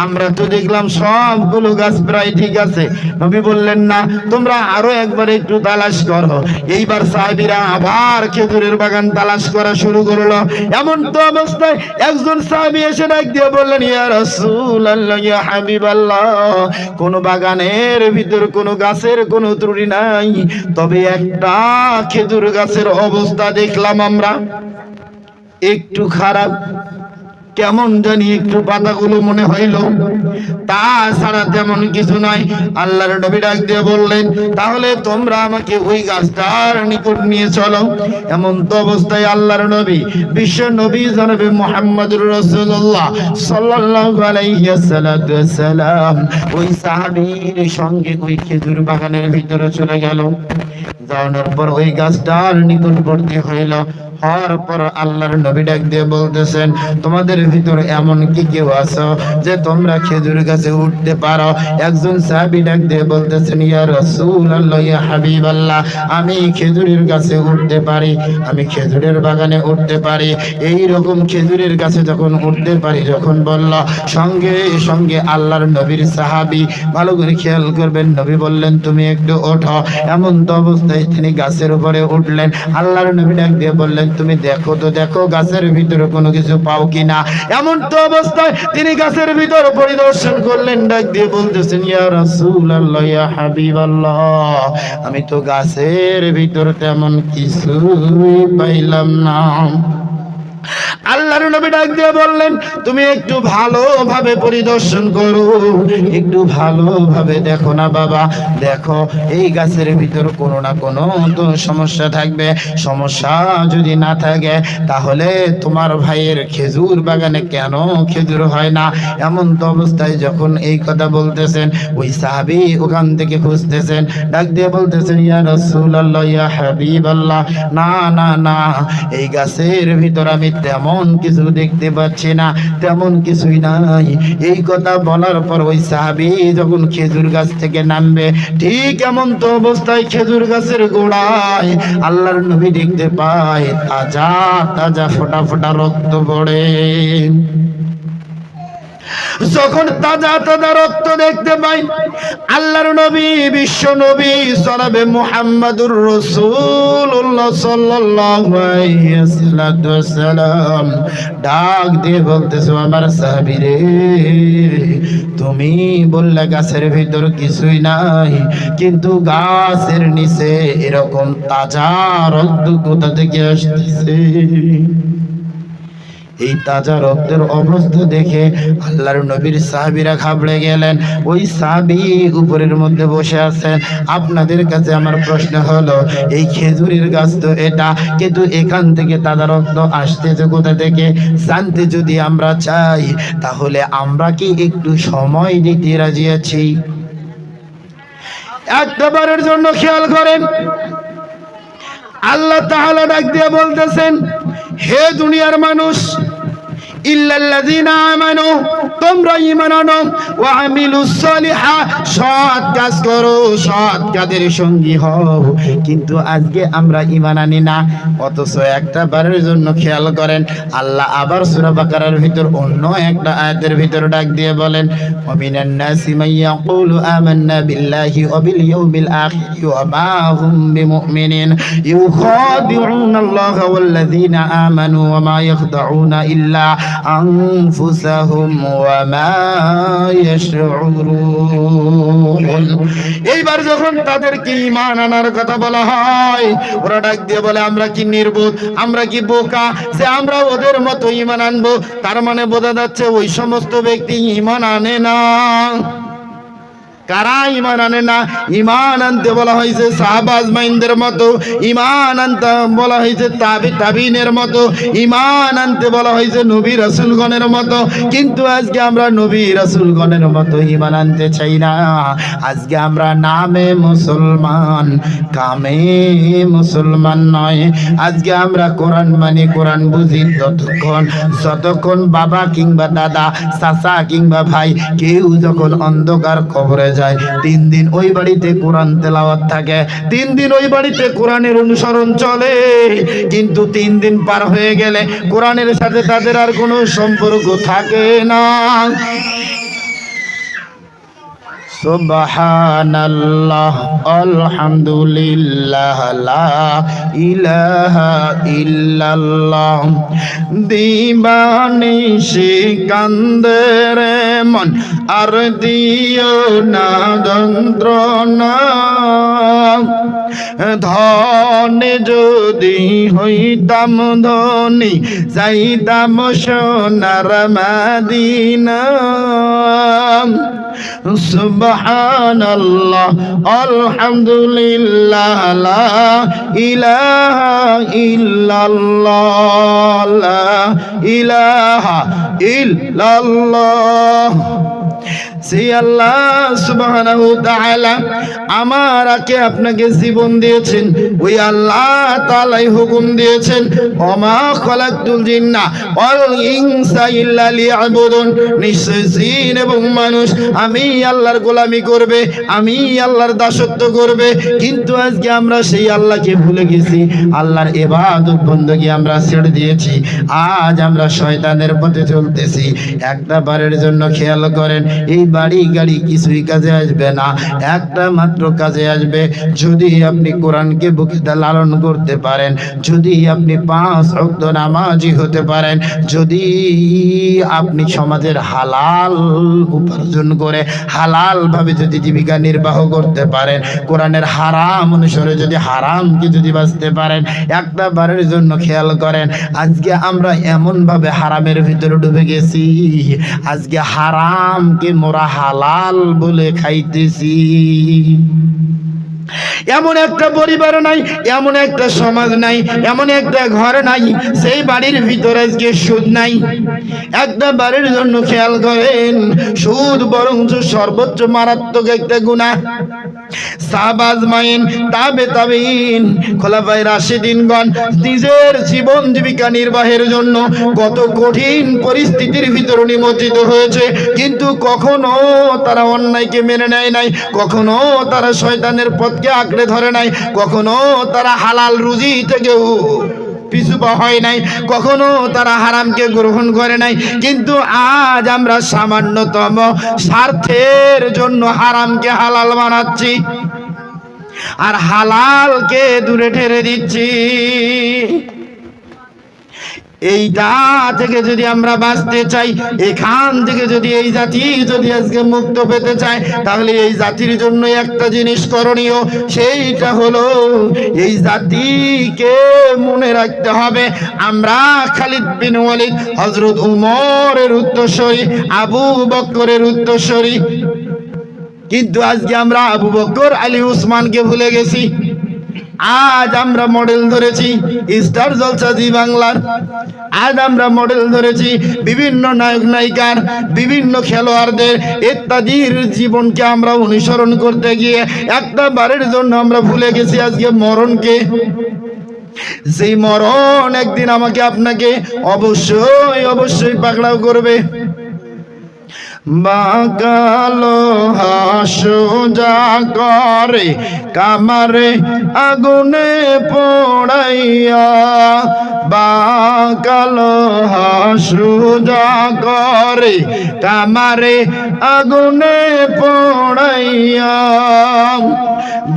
আমরা তো দেখলাম সবগুলো গাছ প্রায় ঠিক আছে। নবী বললেন, না, তোমরা আরো একবার একটু তালাশ করো। এইবার সাহাবীরা আবার খেজুরের বাগান তালাশ করা শুরু করলো। এমন তো অবস্থায় একজন সাহাবী এসে ডাক দিয়ে বললেন, ইয়া রাসূলুল্লাহ, ইয়া হাবিবাল্লাহ, কোন বাগানের ভিতর কোন গাছের কোন ত্রুটি নাই, তবে একটা খেজুর গাছের অবস্থা দেখলাম আমরা একটু খারাপ, কেমন জানি একটু পাতাগুলো মনে হইল, তাছাড়া তেমন কিছু নাই। আল্লাহর নবী ডাক দিয়ে বললেন, তাহলে তোমরা আমাকে ওই গাছটার নিকট নিয়ে চলো। এমন তো অবস্থায় আল্লাহর নবী, বিশ্ব নবী জনাবে মুহাম্মদুর রাসূলুল্লাহ সাল্লাল্লাহু আলাইহি ওয়াসাল্লাম ওই সাহাবীর সঙ্গে ওই খেজুর বাগানের ভিতরে চলে গেল। যাওয়ার পর ওই গাছটার নিকটবর্তী হইল। হওয়ার পর আল্লাহর নবী ডাক দিয়ে বলতেছেন, তোমাদের ভিতরে এমন কি কেউ আছো যে তোমরা খেজুর গাছে উঠতে পারো? একজন সাহাবী ডাক দিয়ে বলতেছেন, ইয়া রাসূলুল্লাহ, ইয়া হাবিবাল্লাহ, আমি খেজুরের গাছে উঠতে পারি, আমি খেজুরের বাগানে উঠতে পারি। এই রকম খেজুরের গাছে যখন উঠতে পারি যখন বলল, সঙ্গে সঙ্গে আল্লাহর নবীর সাহাবী, ভালো করে খেয়াল করবেন, নবী বললেন, তুমি একটু ওঠো। এমন তো অবস্থায় তিনি গাছের উপরে উঠলেন। আল্লাহর নবী ডাক দিয়ে বললেন, তুমি দেখো তো, দেখো গাছের ভিতরে কোনো কিছু পাও কিনা। এমন তো অবস্থায় তিনি গাছের ভিতর পরিদর্শন করলেন, ডাক দিয়ে বলতেছেন, ইয়া রাসূলুল্লাহ, ইয়া হাবিবাল্লাহ, আমি তো গাছের ভিতর তেমন কিছুই পাইলাম না। আল্লাহর নবী ডাক দিয়ে বললেন, তুমি একটু ভালোভাবে পরিদর্শন করো, একটু ভালোভাবে দেখো না বাবা, দেখো এই গাছের ভিতর কোনো না কোনো তো সমস্যা থাকবে। সমস্যা যদি না থাকে তাহলে তোমার ভাইয়ের খেজুর বাগানে কেন খেজুর হয় না? এমন তো অবস্থায় যখন এই কথা বলতেছেন, ওই সাহাবী ওখান থেকে খুঁজতেছেন, ডাক দিয়ে বলতেছেন, ইয়া রাসূলুল্লাহ, ইয়া হাবিবাল্লাহ, না না না, এই গাছের ভিতর আমি তেমন কিছু দেখতে পাচ্ছি না, তেমন কিছুই নাই। এই কথা বলার পর ওই সাহাবী যখন খেজুর গাছ থেকে নামবে, ঠিক এমন তো অবস্থায় খেজুর গাছের গোড়ায় আল্লাহর নবী দেখতে পায় তাজা তাজা ফোঁটা ফোঁটা রক্ত পড়ে। যখন তাজা তাজা রক্ত দেখতে পাই, আল্লাহর নবী, বিশ্ব নবী জনাবে মুহাম্মদুর রাসূলুল্লাহ সাল্লাল্লাহু আলাইহি ওয়াসাল্লাম ডাক দিয়ে বলতেছে, আমার সাহাবী রে, তুমি বললে গাছের ভিতর কিছুই নাই, কিন্তু গাছের নিচে এরকম তাজা রক্ত কোথা থেকে আসতেছে? এই তাজা রক্তের অবস্থা দেখে আল্লাহর নবীর সাহাবীরা ঘাবড়ে গেলেন। ওই সাহাবী উপরের মধ্যে বসে আছেন। আপনাদের কাছে আমার প্রশ্ন হলো, এই খেজুরের গাছ তো এটা, কিন্তু এখান থেকে তাজা রক্ত আসতেছে কোথা থেকে? জানতে যদি আমরা চাই তাহলে আমরা কি একটু সময় দিতে রাজি আছি? একবারের জন্য খেয়াল করেন, আল্লাহ তাআলা ডাক দিয়ে বলতেছেন, হে দুনিয়ার মানুষ, ইল্লাল্লাযীনা আমানু, তোমরা ঈমান আনো, ওয়া আমিলুস সালিহাত, সৎ কাজ করো, সৎ কাজের সঙ্গী হও। কিন্তু আজকে আমরা ঈমান আনি না, অথচ একটা বারের জন্য খেয়াল করেন আল্লাহ আবার সূরা বাকারার ভিতর অন্য একটা আয়াতের ভিতর ডাক দিয়ে বলেন, ওয়া মিনান নাসি মান ইয়াকুলু আমান্না বিল্লাহি ওয়া বিল ইয়াউমিল আখির ওয়া মা হুম বিমুমিনিন ইউখাদিউনা আল্লাহা ওয়াল্লাযীনা আমানু ওয়া মা ইয়াখদাউনা ইল্লা আনফুসাহুম ওয়া মা ইয়াশউরুন। এইবার যখন তাদেরকে ঈমান আনার কথা বলা হয়, ওরা ডাক দিয়ে বলে আমরা কি নির্বোধ, আমরা কি বোকা যে আমরা ওদের মতো ঈমান আনবো। তার মানে বোঝা যাচ্ছে ওই সমস্ত ব্যক্তি ঈমান আনে না। কারা ঈমান আনে না? ঈমান আনতে বলা হয়েছে সাহাবা আজমাইনদের মতো, ঈমান আনতে বলা হয়েছে তাবিনের মতো, ঈমান আনতে বলা হয়েছে নবী রাসূলগণের মতো। কিন্তু আজকে আমরা নবী রাসূলগণের মতো ঈমান আনতে চাই না। আজকে আমরা নামে মুসলমান, কামে মুসলমান নয়। আজকে আমরা কোরআন মানি, কোরআন বুঝি যতক্ষণ বাবা কিংবা দাদা, চাচা কিংবা ভাই কেউ যখন অন্ধকার কবরে যায়, 3 দিন ওই বাড়িতে কোরআন তেলাওয়াত থাকে, 3 দিন ওই বাড়িতে কোরআনের অনুসরণ চলে। কিন্তু 3 দিন পার হয়ে গেলে কোরআনের সাথে তাদের আর কোনো সম্পর্ক থাকে না। সুবহানাল্লাহ, আলহামদুলিল্লাহ, লা ইলাহা ইল্লাল্লাহ। দিবানিশি কান্দে রে মন, আর দিও না যন্ত্রণা। ধনে যদি হইতাম ধনী, যাইতাম সোনার মদিনা। সুবহানাল্লাহ, আলহামদুলিল্লাহ, লা ইলাহা ইল্লাল্লাহ, লা ইলাহা ইল্লাল্লাহ। সেই আল্লাহ সুবহানাহু ওয়া তাআলা আমাকে আপনাকে জীবন দিয়েছেন, ওই আল্লাহ তাআলাই হুকুম দিয়েছেন, ওমা খালাকতুল জিন্না ওয়াল ইনসা ইল্লা লিয়াবুদুন। নিশ্চয় জিন এবং মানুষ আমি আল্লাহর গোলামি করবে, আমি আল্লাহর দাসত্ব করবে। কিন্তু আজকে আমরা সেই আল্লাহকে ভুলে গেছি, আল্লাহর ইবাদত বندگی আমরা ছেড়ে দিয়েছি। আজ আমরা শয়তানের পথে চলতেছি। একটা বারের জন্য খেয়াল করেন, এই বাড়ি গাড়ি কিছুই কাজে আসবে না, একটা মাত্র কাজে আসবে যদি আপনি কোরআনকে বুকে লালন করতে পারেন, যদি আপনি 5 ওয়াক্ত নামাজি হতে পারেন, যদি আপনি সমাজের হালাল উপার্জন করে হালাল ভাবে যদি জীবিকা নির্বাহ করতে পারেন, কোরআনের হারাম অনুসারে যদি হারামকে যদি বাঁচতে পারেন। একটা বারের জন্য খেয়াল করেন, আজকে আমরা এমন ভাবে হারামের ভিতরে ডুবে গেছি, আজকে হারামকে মোরা হালাল বলে খাইতেছি। এমন একটা পরিবার নাই, এমন একটা সমাজ নাই, এমন একটা ঘর নাই সেই বাড়ির ভিতরে আজকে সুদ নাই। একটা বাড়ির জন্য খেয়াল করেন, সুদ বরঞ্চ সর্বোচ্চ মারাত্মক একটা গুনাহ। সাহাবা আজমাইন, তাবেঈন, খোলাফায়ে রাশিদিনগণ নিজের জীবন জীবিকা নির্বাহের জন্য কত কঠিন পরিস্থিতির ভিতরে নিমজ্জিত হয়েছে, কিন্তু কখনো তারা অন্যায়কে মেনে নেয় নাই, কখনো তারা শয়তানের পথকে আঁকড়ে ধরে নাই, কখনো তারা হালাল রুজি থেকেও পিছু পা হয় নাই, কখনো তারা হারামকে গ্রহণ করে নাই। কিন্তু আজ আমরা সামান্যতম স্বার্থের জন্য হারামকে হালাল বানাচ্ছি আর হালালকে দূরে ঠেলে দিচ্ছি। এইটা থেকে যদি আমরা বাঁচতে চাই, এখান থেকে যদি এই জাতি যদি আজকে মুক্ত পেতে চায়, তাহলে এই জাতির জন্য একটা জিনিস করণীয়, সেইটা হলো এই জাতিকে মনে রাখতে হবে আমরা খালিদ বিন ওয়ালিদ, হযরত উমরের উত্তরসূরি, আবু বকরের উত্তরসূরি। কিন্তু আজকে আমরা আবু বকর, আলী, উসমানকে ভুলে গেছি। আজ আমরা মডেল ধরেছি স্টার জলসা জি বাংলার, আজ আমরা মডেল ধরেছি বিভিন্ন নায়ক নায়িকার, বিভিন্ন খেলোয়াড়দের ইত্যাদির জীবনকে আমরা অনুসরণ করতে গিয়ে একটা বারের জন্য আমরা ভুলে গেছি আজকে মরণকে। সেই মরণ একদিন আমাকে আপনাকে অবশ্যই অবশ্যই পাকড়াও করবে। বাঁকালো হাসুজা করে কামারে আগুনে পোড়াইয়া, বাঁকালো হাসুজা করে কামারে আগুনে পোড়াইয়া,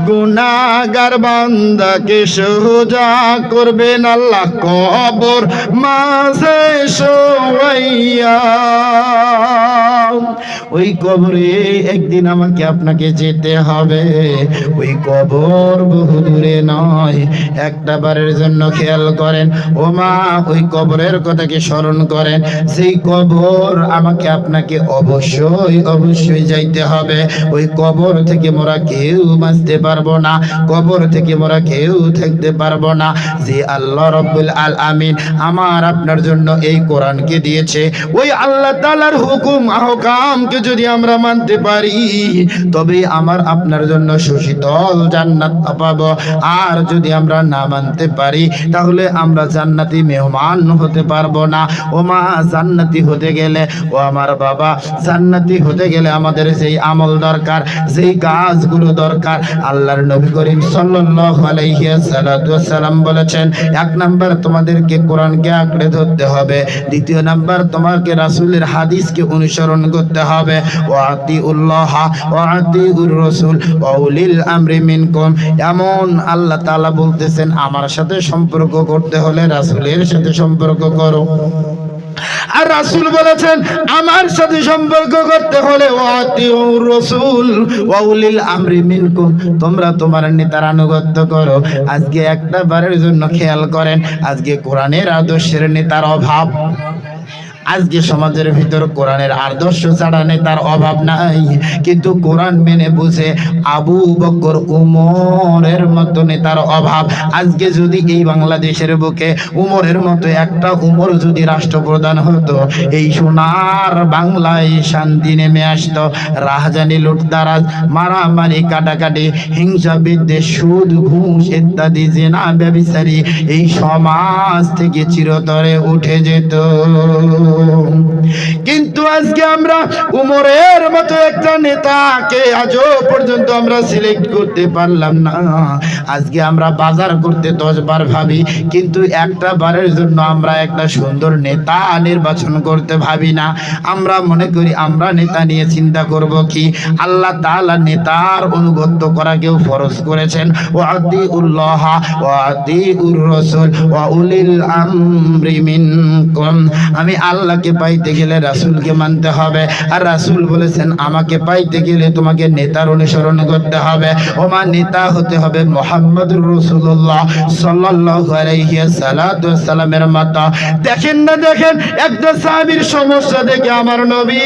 গুনাহগার বান্দাকে সোজা করবেন আল্লাহ কবর মাঝে শোয়াইয়া। ওই কবরে একদিন আমাকে আপনাকে যেতে হবে। ওই কবর বহু দূরে নয়, একটা বারের জন্য খেয়াল করেন ও মা, ওই কবরের কথাকে স্মরণ করেন। সেই কবর আমাকে আপনাকে অবশ্যই অবশ্যই যাইতে হবে। ওই কবর থেকে মোরা কেউ বাঁচতে পারবো না, কবর থেকে মোরা কেউ থাকতে পারবো না। যে আল্লাহ রাব্বুল আলামিন আমার আপনার জন্য এই কোরআনকে দিয়েছে, ওই আল্লাহ তাআলার হুকুম আহকামকে যদি আমরা মানতে পারি, তবে আমার আপনার জন্য সুশীতল জান্নাত পাবো। আর যদি আমরা না মানতে পারি, তাহলে আমরা জান্নাতি মেহমান হতে পারবো না। ও মা, জান্নাতি হতে গেলে, ও আমার বাবা, জান্নাতি হতে গেলে আমাদের সেই আমল দরকার, সেই কাজগুলো দরকার। আল্লাহর নবী করিম সাল্লাল্লাহু আলাইহি ওয়াসাল্লাম বলেছেন, এক নাম্বার তোমাদেরকে কোরআনকে আঁকড়ে ধরতে হবে, দ্বিতীয় নাম্বার তোমাকে রাসূলের হাদিসকে অনুসরণ করতে হবে। ওয়া আতিউল্লাহ ওয়া আতিউর রাসূল ওয়া উলিল আমরি মিনকুম। এমন আল্লাহ তাআলা বলতেছেন, আমার সাথে সম্পর্ক করতে হলে রাসূলের সাথে সম্পর্ক করো। আর রাসূল বলেছেন, আমার সাথে সম্পর্ক করতে হলে ওয়া আতিউর রাসূল ওয়া উলিল আমরি মিনকুম, তোমরা তোমার নেতার আনুগত্য করো। আজকে একটা বারের জন্য খেয়াল করেন, আজকে কোরআনের আদর্শের নেতার অভাব। আজকে সমাজের ভিতর কোরআনের আদর্শ ছাড়া নেতার অভাব নাই, কিন্তু কোরআন মেনে বুঝে আবু বকর উমরের মতো নেতার অভাব। আজকে যদি এই বাংলাদেশের বুকে উমরের মতো একটা উমর যদি রাষ্ট্রপ্রধান হতো, এই সোনার বাংলায় শান্তি নেমে আসতো। রাহাজানি, লুটতারাজ, মারামারি, কাটাকাটি, হিংসা, বিদ্বেষ, সুদ, ঘুষ ইত্যাদি জিনা, ব্যভিচারী এই সমাজ থেকে চিরতরে উঠে যেত। কিন্তু আজকে আমরা উমরের মতো একটা নেতাকে আজও পর্যন্ত আমরা সিলেক্ট করতে পারলাম না। আজকে আমরা বাজার করতে 10 বার ভাবি, কিন্তু একটা বারের জন্য আমরা একটা সুন্দর নেতা নির্বাচন করতে ভাবি না। আমরা মনে করি আমরা নেতা নিয়ে চিন্তা করব কি? আল্লাহ তাআলা নেতার অনুগত্য করাকেও ফরজ করেছেন, ওয়া আতিউল্লাহ ওয়া আতিউর রাসূল ওয়া উলিল আমরি মিনকুম। আমি আল্লাহকে পাইতে গেলে রাসূলকে মানতে হবে, আর রাসূল বলেছেন আমাকে পাইতে গেলে তোমাকে নেতার অনুসরণ করতে হবে। ওমা, নেতা হতে হবে মুহাম্মদুর রাসূলুল্লাহ সাল্লাল্লাহু আলাইহি সাল্লামের মত। দেখেন না, দেখেন একটা সাহাবীর সমস্যা দেখে আমার নবী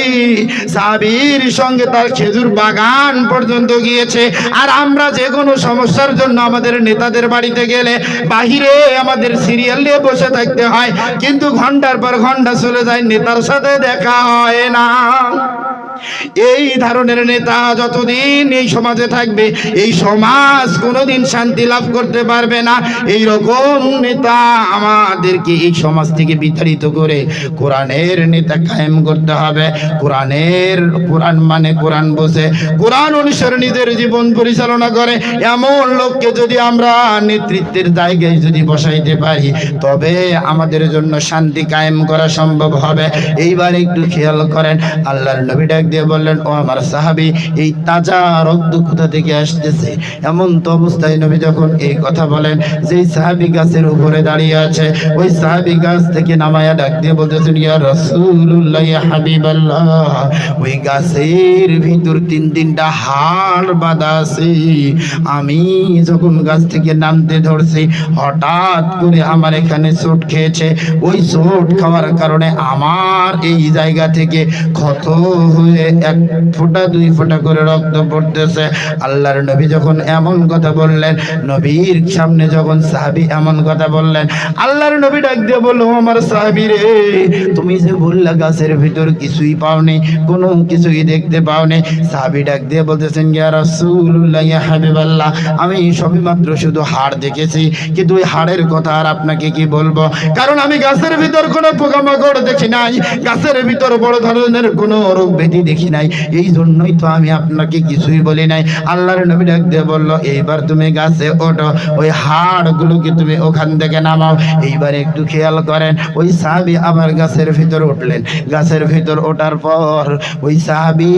সাহাবীর সঙ্গে তার খেজুর বাগান পর্যন্ত গিয়েছে। আর আমরা যে কোনো সমস্যার জন্য আমাদের নেতাদের বাড়িতে গেলে বাহিরে আমাদের সিরিয়াল নিয়ে বসে থাকতে হয়, কিন্তু ঘন্টার পর ঘন্টা চলে যায়, নেতার সাথে দেখা হয় না। এই ধরনের নেতা যতদিন এই সমাজে থাকবে, এই সমাজ কোনোদিন শান্তি লাভ করতে পারবে না। এই রকম নেতা আমাদেরকে এই সমাজ থেকে বিতাড়িত করে কোরআনের নেতা কায়েম করতে হবে। কোরআন মানে কোরআন বোঝে, কোরআন অনুসারে নিজের জীবন পরিচালনা করে এমন লোককে যদি আমরা নেতৃত্বের জায়গায় যদি বসাইতে পারি, তবে আমাদের জন্য শান্তি কায়েম করা সম্ভব হবে। এইবার একটু খেয়াল করেন, আল্লাহর নবী ডাক দিয়ে বললেন, ও আমার সাহাবী, এই তাজা রক্ত কোথা থেকে আসতেছে? এমন তো অবস্থায় নবী যখন এই কথা বলেন, যেই সাহাবী গাছের উপরে দাঁড়িয়ে আছে, ওই সাহাবী গাছ থেকে নামায়া ডাক দিয়ে বলতেছেন, ইয়া রাসূলুল্লাহ, ইয়া হাবিবাল্লাহ, ওই গাছের ভিতর 3টা হাড় বাঁধা আছে। আমি যখন গাছ থেকে নামতে ধরছি, হঠাৎ করে আমার এখানে চোট খেয়েছে। ওই চোট খাওয়ার কারণে আমার এই জায়গা থেকে ক্ষত হয়ে এক ফোঁটা দুই ফোঁটা করে রক্ত পড়তেছে। আল্লাহর নবী যখন এমন কথা বললেন, নবীর সামনে যখন সাহাবী এমন কথা বললেন, আল্লাহর নবী ডাক দিয়ে বলল, আমার সাহাবী রে, তুমি যে বললা গাছের ভিতর কিছুই পাওনি, কোনো কিছুই দেখতে পাওনি। সাহাবী ডাক দিয়ে বলতেছেন, ইয়া রাসূলুল্লাহ, ইয়া হাবিবাল্লাহ, আমি সবেমাত্র শুধু হাড় দেখেছি, কিন্তু ওই হাড়ের কথা আর আপনাকে কি বলবো, কারণ আমি গাছের ভিতর কোনো পোকামাকড় দেখি নাই, গাছের ভিতর বড় ধরনের কোনো রোগ ব্যাধি দেখি নাই, এই জন্যই তো আমি আপনাকে কিছুই বলি নাই। আল্লাহর নবী ডাক দিয়ে বলল, এইবার তুমি গাছে ওঠো, ওই হাড়গুলোকে তুমি ওখান থেকে নামাও। এইবার একটু খেয়াল করেন, ওই সাহাবী আবার গাছের ভিতর উঠলেন। গাছের ভিতর ওঠার পর ওই সাহাবী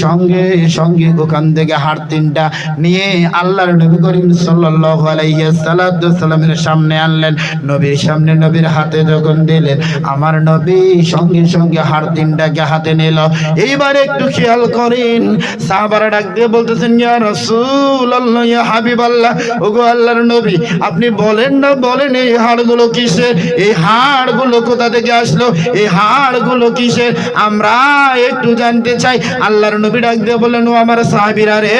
সঙ্গে সঙ্গে ওখান থেকে হাড় তিনটা নিয়ে আল্লাহর নবী করিম সাল্লাল্লাহু আলাইহি সাল্লামের সামনে আনলেন। নবীর সামনে নবীর হাতে যখন দিলেন, আমার নবী সঙ্গে সঙ্গে হাড় তিনটাকে হাতে নিল। এইবার একটু খেয়াল করেন, সাহাবারা ডাক দিয়ে বলতেছেন, ইয়া রাসূলুল্লাহ, ইয়া হাবিবাল্লাহ, ওগো আল্লাহর নবী, আপনি বলেন না, বলেন এই হাড়গুলো কিসের, এই হাড়গুলো কোথা থেকে আসলো, এই হাড়গুলো কিসের, আমরা একটু জানতে চাই। আল্লাহর নবী ডাক দিয়ে বললেন, ও আমার সাহাবীরা রে,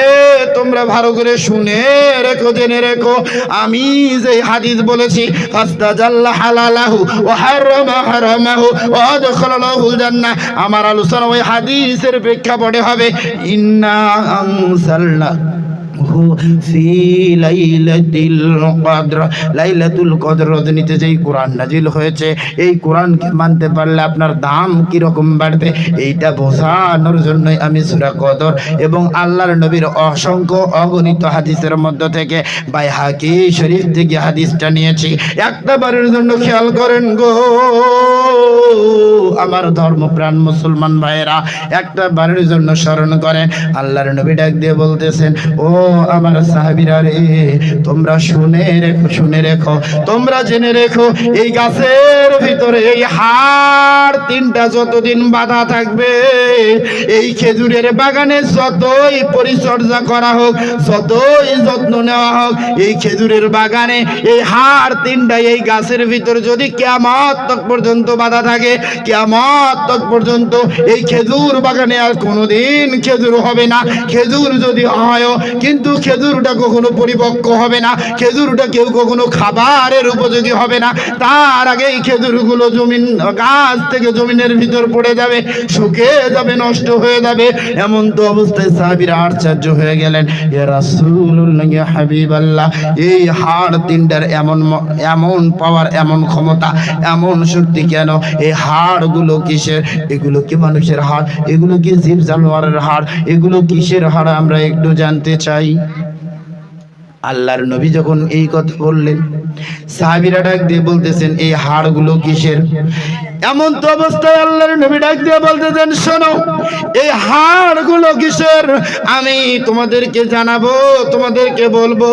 তোমরা ভালো করে শুনে রেখো, জেনে রেখো, আমি যে হাদিস বলেছি, ফাস্তাজাল্লা হালালাহু ওয়া হারামা হারামাহু ওয়া আদখালাহুল জান্নাহ, আমার আলোচনা ওই হাদিসের প্রেক্ষাপটে হবে। ইন্না আনসালনা ফি লাইলাতুল কদর, লাইলাতুল কদর রজনীতে যেই কোরআন নাজিল হয়েছে, এই কোরআনকে মানতে পারলে আপনার দাম কি রকম বাড়বে, এইটা বোঝানোর জন্যই আমি সূরা কদর এবং আল্লাহর নবীর অসংখ্য অগণিত হাদিসের মধ্য থেকে বাইহাকি শরীফ থেকে হাদিসটা নিয়েছি। একটা বারের জন্য খেয়াল করেন গো আমার ধর্মপ্রাণ মুসলমান ভাইয়েরা, একটা বারের জন্য স্মরণ করেন। আল্লাহর নবী ডাক দিয়ে বলতেছেন, ও আমার সাহাবীরা রে, তোমরা শুনে রেখো, শুনে রেখো, তোমরা জেনে রেখো, এই গাছের ভিতরে এই হাড় তিনটা যতদিন বাঁধা থাকবে, এই খেজুরের বাগানে যতই পরিচর্যা করা হোক, যতই যত্ন নেওয়া হোক, এই খেজুরের বাগানে এই হাড় তিনটা এই গাছের ভিতর যদি কিয়ামত তক পর্যন্ত বাঁধা থাকে, কিয়ামত তক পর্যন্ত এই খেজুর বাগানে আর কোনোদিন খেজুর হবে না। খেজুর যদি হয়, কিন্তু খেজুরটা কখনো পরিপক্ক হবে না, খেজুরটা কেউ কখনো খাবারের উপযোগী হবে না, তার আগে এই খেজুরগুলো জমিন গাছ থেকে জমিনের ভিতর পড়ে যাবে, শুকিয়ে যাবে, নষ্ট হয়ে যাবে। এমন তো অবস্থায় সাহাবীরা আশ্চর্য হয়ে গেলেন, ইয়া রাসূলুল্লাহ, ইয়া হাবিবাল্লাহ, এই হাড় তিনটার এমন পাওয়ার, এমন ক্ষমতা, এমন শক্তি কেন? এই হাড়গুলো কিসের? এগুলো কি মানুষের হাড়? এগুলো কি জীব জানোয়ারের হাড়? এগুলো কিসের হাড় আমরা একটু জানতে চাই। আল্লাহর নবী যখন এই কথা বললেন, সাহাবীরা ডাক দিয়ে বলতেছেন, এই হাড়গুলো কিসের? এমন তো অবস্থায় আল্লাহর নবী ডাক দিয়ে বলতেছেন, শোনো, এই হাড়গুলো কিসের আমি তোমাদেরকে জানাবো, তোমাদেরকে বলবো।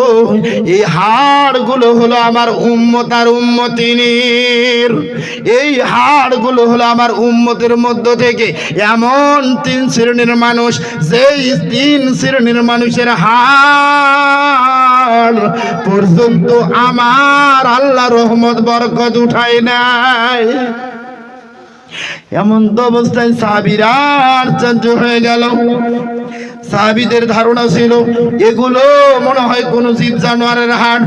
এই হাড়গুলো হলো আমার উম্মত আর উম্মতিনীর। এই হাড়গুলো হলো আমার উম্মতের মধ্য থেকে এমন তিন শ্রেণীর মানুষ, যেই তিন শ্রেণীর মানুষের হাড় পর্যন্ত আমার আল্লাহ রহমত বরকত উঠায় নাই। এমন তো অবস্থায় সাহাবীরা আশ্চর্য হয়ে গেল। সাহাবীদের ধারণা ছিল এগুলো মনে হয় কোন জীব জানোয়ারের হাড়,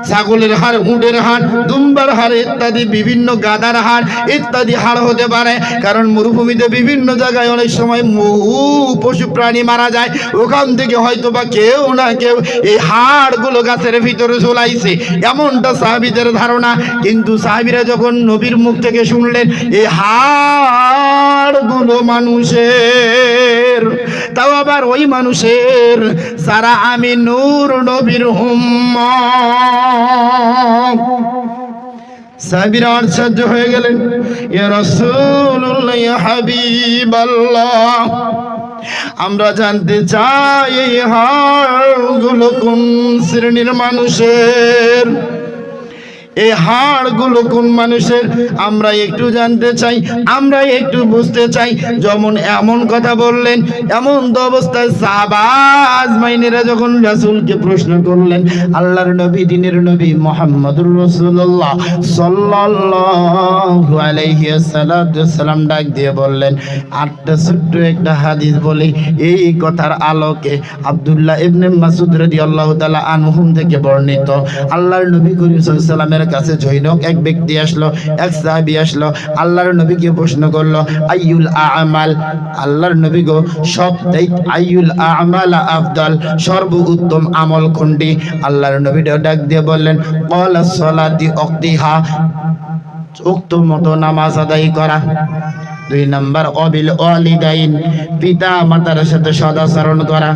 ছাগলের হাড়, উটের হাড়, দুম্বার হাড় ইত্যাদি, বিভিন্ন গাধার হাড় ইত্যাদি হাড় হতে পারে। কারণ মরুভূমিতে বিভিন্ন জায়গায় অনেক সময় বহু পশু প্রাণী মারা যায়, ওখান থেকে হয়তো বা কেউ না কেউ এই হাড়গুলো গাছের ভিতরে ঝোলাইছে, এমনটা সাহাবীদের ধারণা। কিন্তু সাহাবীরা যখন নবীর মুখ থেকে শুনলেন এই হাড়গুলো মানুষের, তাও আবার ওই মানুষের যারা আমি নূর নবীর উম্মত, সাহাবীরা আশ্চর্য হয়ে গেলেন, ইয়া রাসূলুল্লাহ, ইয়া হাবিবাল্লাহ, আমরা জানতে চাই এই হাড়গুলো কোন শ্রেণীর মানুষের। এই হাড়গুলো কোন মানুষের আমরা একটু জানতে চাই, আমরা একটু বুঝতে চাই। যেমন এমন কথা বললেন, এমন তো অবস্থায় সাহাবা আজমাইনেরা যখন রাসূলকে প্রশ্ন করলেন, আল্লাহর নবী, দিনের নবী মুহাম্মদুর রাসূলুল্লাহ সাল্লাল্লাহু আলাইহি ওয়াসাল্লাম ডাক দিয়ে বললেন, আটটা ছোট্ট একটা হাদিস বলি। এই কথার আলোকে আব্দুল্লাহ ইবনে মাসউদ রাদিয়াল্লাহু তাআলা আনহুম থেকে বর্ণিত, আল্লাহর নবী করিম সাল্লাল্লাহু আলাইহি ওয়াসাল্লামের কাছে জৈনক এক ব্যক্তি আসলো, এক সাহাবী আসলো, আল্লাহর নবীকে প্রশ্ন করলো, আইয়ুল আমাল, আল্লাহর নবী গো সবচাইতে আইয়ুল আমাল আফদাল, সর্বোত্তম আমল কোনটি? আল্লাহর নবী ডাক দিয়ে বললেন, ক্বালা সালাতি ওয়াক্তিহা, উক্ত মতো নামাজ আদায় করা। 2 নাম্বার অবিল ওয়ালিদাইন, পিতা মাতার সাথে সদাচরণ করা।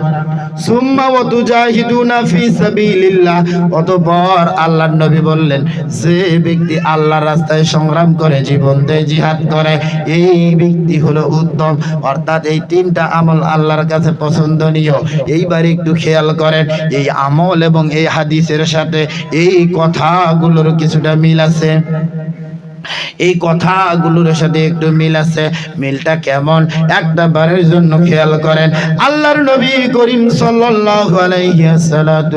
সুম্মা ওয়া তুজাহিদুনা ফি সাবিলিল্লাহ, অতঃপর আল্লাহর নবী বললেন, যে ব্যক্তি আল্লাহর রাস্তায় সংগ্রাম করে, জীবন দেয়, জিহাদ করে, এই ব্যক্তি হলো উত্তম। অর্থাৎ এই 3টা আমল আল্লাহর কাছে পছন্দনীয়। এইবার একটু খেয়াল করেন, এই আমল এবং এই হাদিসের সাথে এই কথাগুলোর কিছুটা মিল আছে। এই কথাগুলোর সাথে একটু মিল আছে। মিলটা কেমন? একটা বারের জন্য খেয়াল করেন, আল্লাহর নবী করিম সাল্লাল্লাহু আলাইহি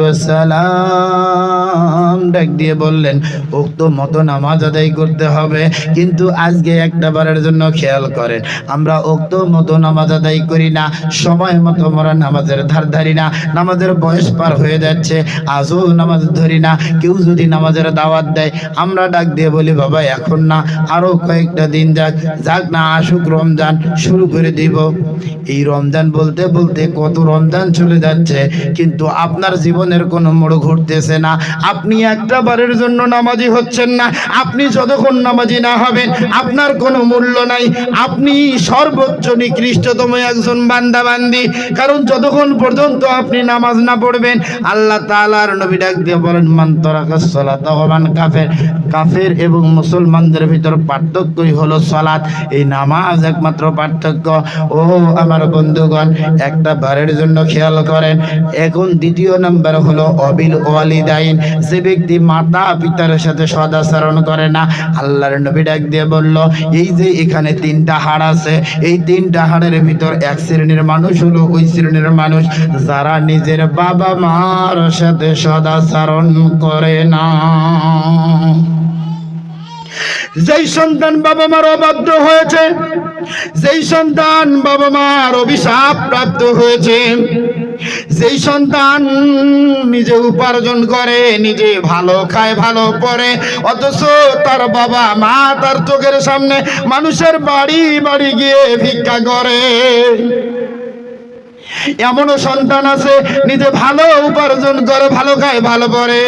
ওয়াসাল্লাম ডাক দিয়ে বললেন, উক্ত মতো নামাজ আদায় করতে হবে। কিন্তু আজকে একটা বারের জন্য খেয়াল করেন, আমরা উক্ত মতো নামাজ আদায় করি না, সময় মতো আমরা নামাজের ধার ধারি না। নামাজের বয়স পার হয়ে যাচ্ছে, আজও নামাজ ধরি না। কেউ যদি নামাজের দাওয়াত দেয়, আমরা ডাক দিয়ে বলি, বাবা এখন না, আরো কয়েকটা দিন যাক না, আসুক রমজান, শুরু করে দিব। এই রমজান বলতে বলতে কত রমজান চলে যাচ্ছে, কিন্তু আপনার জীবনের কোনো মোড় ঘুরতেছে না। আপনি একটা বারের জন্য নামাজি হচ্ছেন না। আপনি যতক্ষণ নামাজি না হবেন, আপনার কোনো মূল্য নাই। আপনি সর্বোচ্চ নিকৃষ্টতম একজন বান্দা বান্দি, কারণ যতক্ষণ পর্যন্ত আপনি নামাজ না পড়বেন। আল্লাহ তাআলার নবী ডাক দিয়ে বলেন, মান তারাকাস সালাতা ওয়া মান কাফের, কাফের এবং মুসলমানদের ভিতর পার্থক্যই হলো সালাত। এই নামাজ একমাত্র পার্থক্য। ও আমার বন্ধুগণ, একটা বারের জন্য খেয়াল করেন। এখন 2 নাম্বার হলো অবিল ওয়ালিদাইন, যে ব্যক্তি মাতা পিতার সাথে সদাচরণ করে না। আল্লাহর নবী ডাক দিয়ে বলল, এই যে এখানে 3টা হাড় আছে, এই 3টা হাড়ের ভিতর এক শ্রেণীর মানুষ হলো ওই শ্রেণীর মানুষ যারা নিজের বাবা মার সাথে সদাচরণ করে না। যেই সন্তান বাবা মার অবাধ্য হয়েছে, যেই সন্তান বাবা মার অভিশাপ প্রাপ্ত হয়েছে, যেই সন্তান নিজে উপার্জন করে, নিজে ভালো খায়, ভালো পড়ে, অথচ তার বাবা মা তার চোখের সামনে মানুষের বাড়ি বাড়ি গিয়ে ভিক্ষা করে। এমনও সন্তান আছে, নিজে ভালো উপার্জন করে, ভালো খায়, ভালো পড়ে,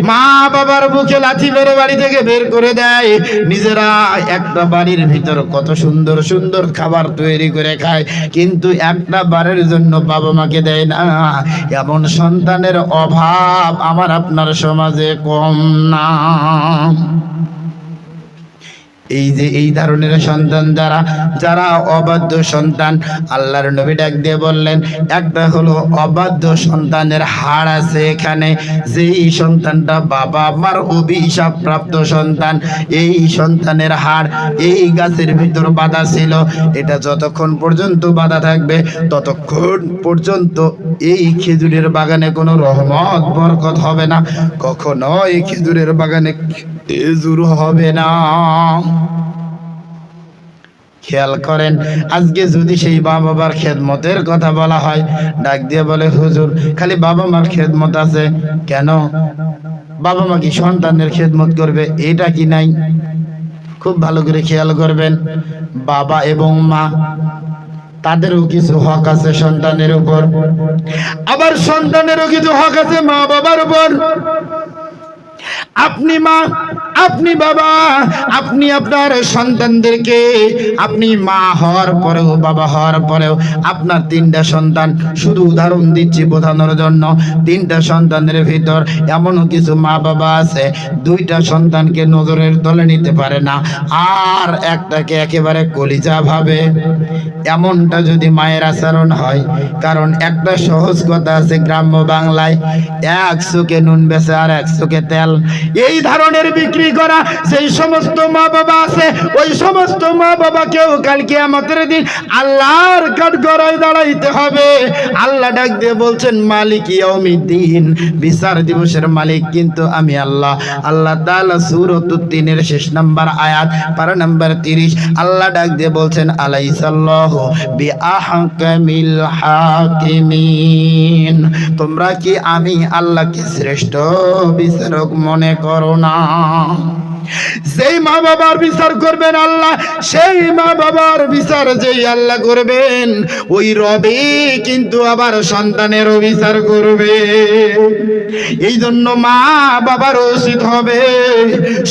মা বাবার মুখে লাথি মেরে বাড়ি থেকে বের করে দেয়। নিজেরা একটা বাড়ির ভিতর কত সুন্দর সুন্দর খাবার তৈরি করে খায়, কিন্তু একটা বারের জন্য বাবা মাকে দেয় না। এমন সন্তানের অভাব আমার আপনার সমাজে কম না। এই যে এই ধরনের সন্তান যারা অবাধ্য সন্তান, আল্লাহর নবী ডাক দিয়ে বললেন, একটা হলো অবাধ্য সন্তানের হাড় আছে এখানে, যেই সন্তানটা বাবা মার অভিশাপ প্রাপ্ত সন্তান। এই সন্তানের হাড় এই গাছের ভিতর বাঁধা ছিল, এটা যতক্ষণ পর্যন্ত বাঁধা থাকবে ততক্ষণ পর্যন্ত এই খেজুরের বাগানে কোনো রহমত বরকত হবে না, কখনো এই খেজুরের বাগানে খেজুর হবে না। খেয়াল করেন, আজকে যদি সেই বাবা মার খেদমতের কথা বলা হয়, ডাক দিয়ে বলে, হুজুর খালি বাবা মার খেদমত আছে কেন? বাবা মা কি সন্তানের খেদমত করবে? এটা কি নাই? খুব ভালো করে খেয়াল করবেন, বাবা এবং মা তাদেরও কিছু হক আছে সন্তানের উপর, আবার সন্তানেরও কিছু হক আছে মা বাবার উপর। আপনি মা, আপনি বাবা, আপনি আপনার সন্তানদেরকে, আপনি মা হওয়ার পরেও, বাবা হওয়ার পরেও আপনার 3টা সন্তান, শুধু উদাহরণ দিচ্ছি বোঝানোর জন্য, 3টা সন্তানের ভিতর এমনও কিছু মা বাবা আছে 2টা সন্তানকে নজরের তলে নিতে পারে না, আর একটাকে একেবারে কলিজা ভাবে। এমনটা যদি মায়ের আচরণ হয়, কারণ একটা সহজ কথা আছে গ্রাম্য বাংলায়, 1 চোখে নুন বেচে আর 1 চোখে তেল। এই ধরনের বিক্রি করা সেই সমস্ত মা বাবা আছে, ওই সমস্ত মা বাবাকেও কাল কিয়ামতের দিন আল্লাহর কাঠগড়ায় দাঁড়াইতে হবে। আল্লাহ ডাক দিয়ে বলছেন মালিক ইয়াউমিদ্দিন, বিচার দিবসের মালিক কিন্তু আমি আল্লাহ। আল্লাহ তাআলা সূরাতুত তিনের শেষ নাম্বার আয়াত, পারা নাম্বার 30, আল্লাহ ডাক দিয়ে বলছেন আলাইসাল্লাহু বিআহকামিল হাকিমিন, তোমরা কি আমি আল্লাহকে শ্রেষ্ঠ বিচারক মনে করো না? যেই মা বাবার বিচার করবেন আল্লাহ, সেই মা বাবার বিচার যেই আল্লাহ করবেন, ওই রবে কিন্তু আবার সন্তানেরও বিচার করবে। এই জন্য মা বাবার উচিত হবে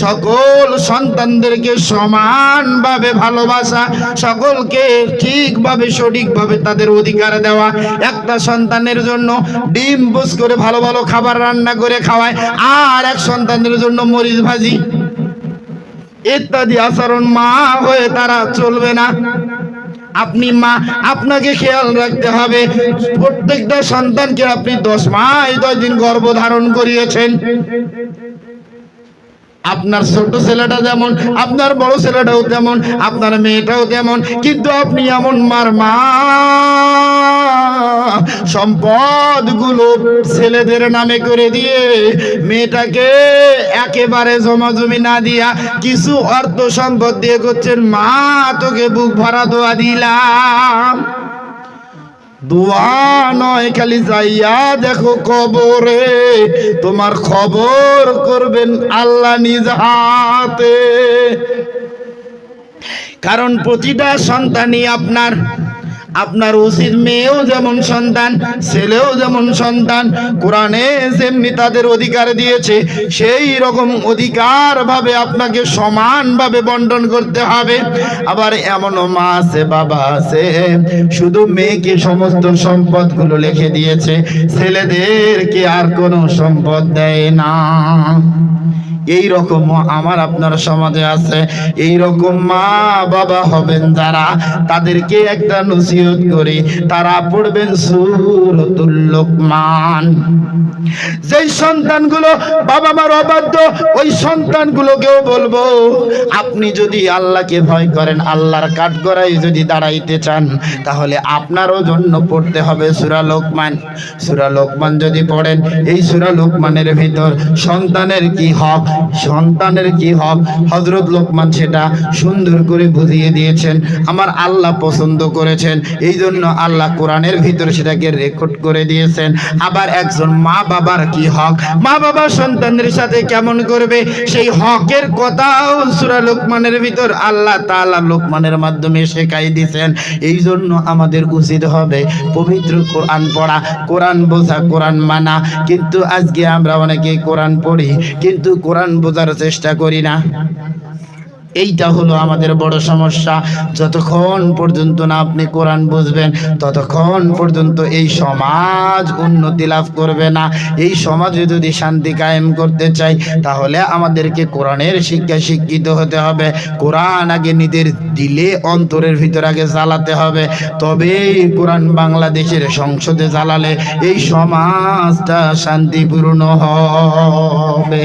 সকল সন্তানদেরকে সমানভাবে ভালোবাসা, সকলকে ঠিকভাবে সঠিকভাবে তাদের অধিকার দেওয়া। একটা সন্তানের জন্য ডিম বুস করে ভালো ভালো খাবার রান্না করে খাওয়ায়, আর এক সন্তানের জন্য মরিচ ভাজি ইত্যাদি আচরণ মা হয়ে তারা চলবে না। আপনি মা, আপনাকে খেয়াল রাখতে হবে প্রত্যেকটা সন্তানকে আপনি 10 মাস 10 দিন গর্ভধারণ করিয়েছেন। আপনার ছোট ছেলেটা যেমন, আপনার বড় ছেলেটাও তেমন, আপনার মেয়েটাও তেমন, কিন্তু আপনি এমন মার মা, সম্পদগুলো ছেলেদের নামে করে দিয়ে মেয়েটাকে একেবারে জমাজমি না দিয়া কিছু অর্থ সম্পদ দিয়ে করছেন মা তোকে বুক ভরা দোয়া দিলাম। দোয়া নয়, খালি যাইয়া দেখো কবরে, তোমার খবর করবেন আল্লাহ নিজ হাতে। কারণ প্রতিটা সন্তানই আপনার, আপনার উচিত মেয়েও যেমন সন্তান, ছেলেও যেমন সন্তান। কোরআনে যেমনি তাদের অধিকার দিয়েছে, সেই রকম অধিকার ভাবে আপনাকে সমানভাবে বন্টন করতে হবে। আবার এমনও মা আছে, বাবা আছে, শুধু মেয়েকে সমস্ত সম্পদগুলো লিখে দিয়েছে, ছেলেদেরকে আর কোনো সম্পদ দেয় না। এই রকম আমার আপনার সমাজে আছে। এই রকম মা বাবা হবেন যারা, তাদেরকে একটা নসিহত করি, তারা পড়বেন সূরাতুল লোকমান। যেই সন্তানগুলো বাবা মার অবাধ্য, ওই সন্তানগুলোকেও বলবো আপনি যদি আল্লাহকে ভয় করেন, আল্লাহর কাঠগড়ায় যদি দাঁড়াইতে চান, তাহলে আপনারও জন্য পড়তে হবে সূরা লোকমান। সূরা লোকমান যদি পড়েন, এই সূরা লোকমানের ভিতর সন্তানের কি হক, সন্তানের কি হক, হযরত লোকমান সেটা সুন্দর করে বুঝিয়ে দিয়েছেন। আমার আল্লাহ পছন্দ করেছেন, এই জন্য আল্লাহ কোরআনের ভিতর সেটাকে রেকর্ড করে দিয়েছেন। আবার একজন মা বাবার কি হক, মা বাবা সন্তানদের সাথে কেমন করবে, সেই হকের কথাও সূরা লোকমানের ভিতর আল্লাহ তাআলা লোকমানের মাধ্যমে শেখাই দিয়েছেন। এই জন্য আমাদের উচিত হবে পবিত্র কোরআন পড়া, কোরআন বোঝা, কোরআন মানা। কিন্তু আজকে আমরা অনেকেই কোরআন পড়ি কিন্তু কোরআন বোঝার চেষ্টা করি না। এইটা হলো আমাদের বড় সমস্যা। যতক্ষণ পর্যন্ত না আপনি কোরআন বুঝবেন, ততক্ষণ পর্যন্ত এই সমাজ উন্নতি লাভ করবে না। এই সমাজে যদি শান্তি কায়েম করতে চাই, তাহলে আমাদেরকে কোরআনের শিক্ষায় শিক্ষিত হতে হবে। কোরআন আগে নিজের দিলে, অন্তরের ভিতর আগে জ্বালাতে হবে, তবেই কোরআন বাংলাদেশের সংসদে জ্বালালে এই সমাজটা শান্তিপূর্ণ হবে।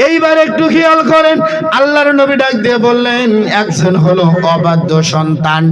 এইবার একটু খেয়াল করেন, আল্লাহর নবী ডাক দিয়ে বললেন একজন হলো অবাধ্য সন্তান।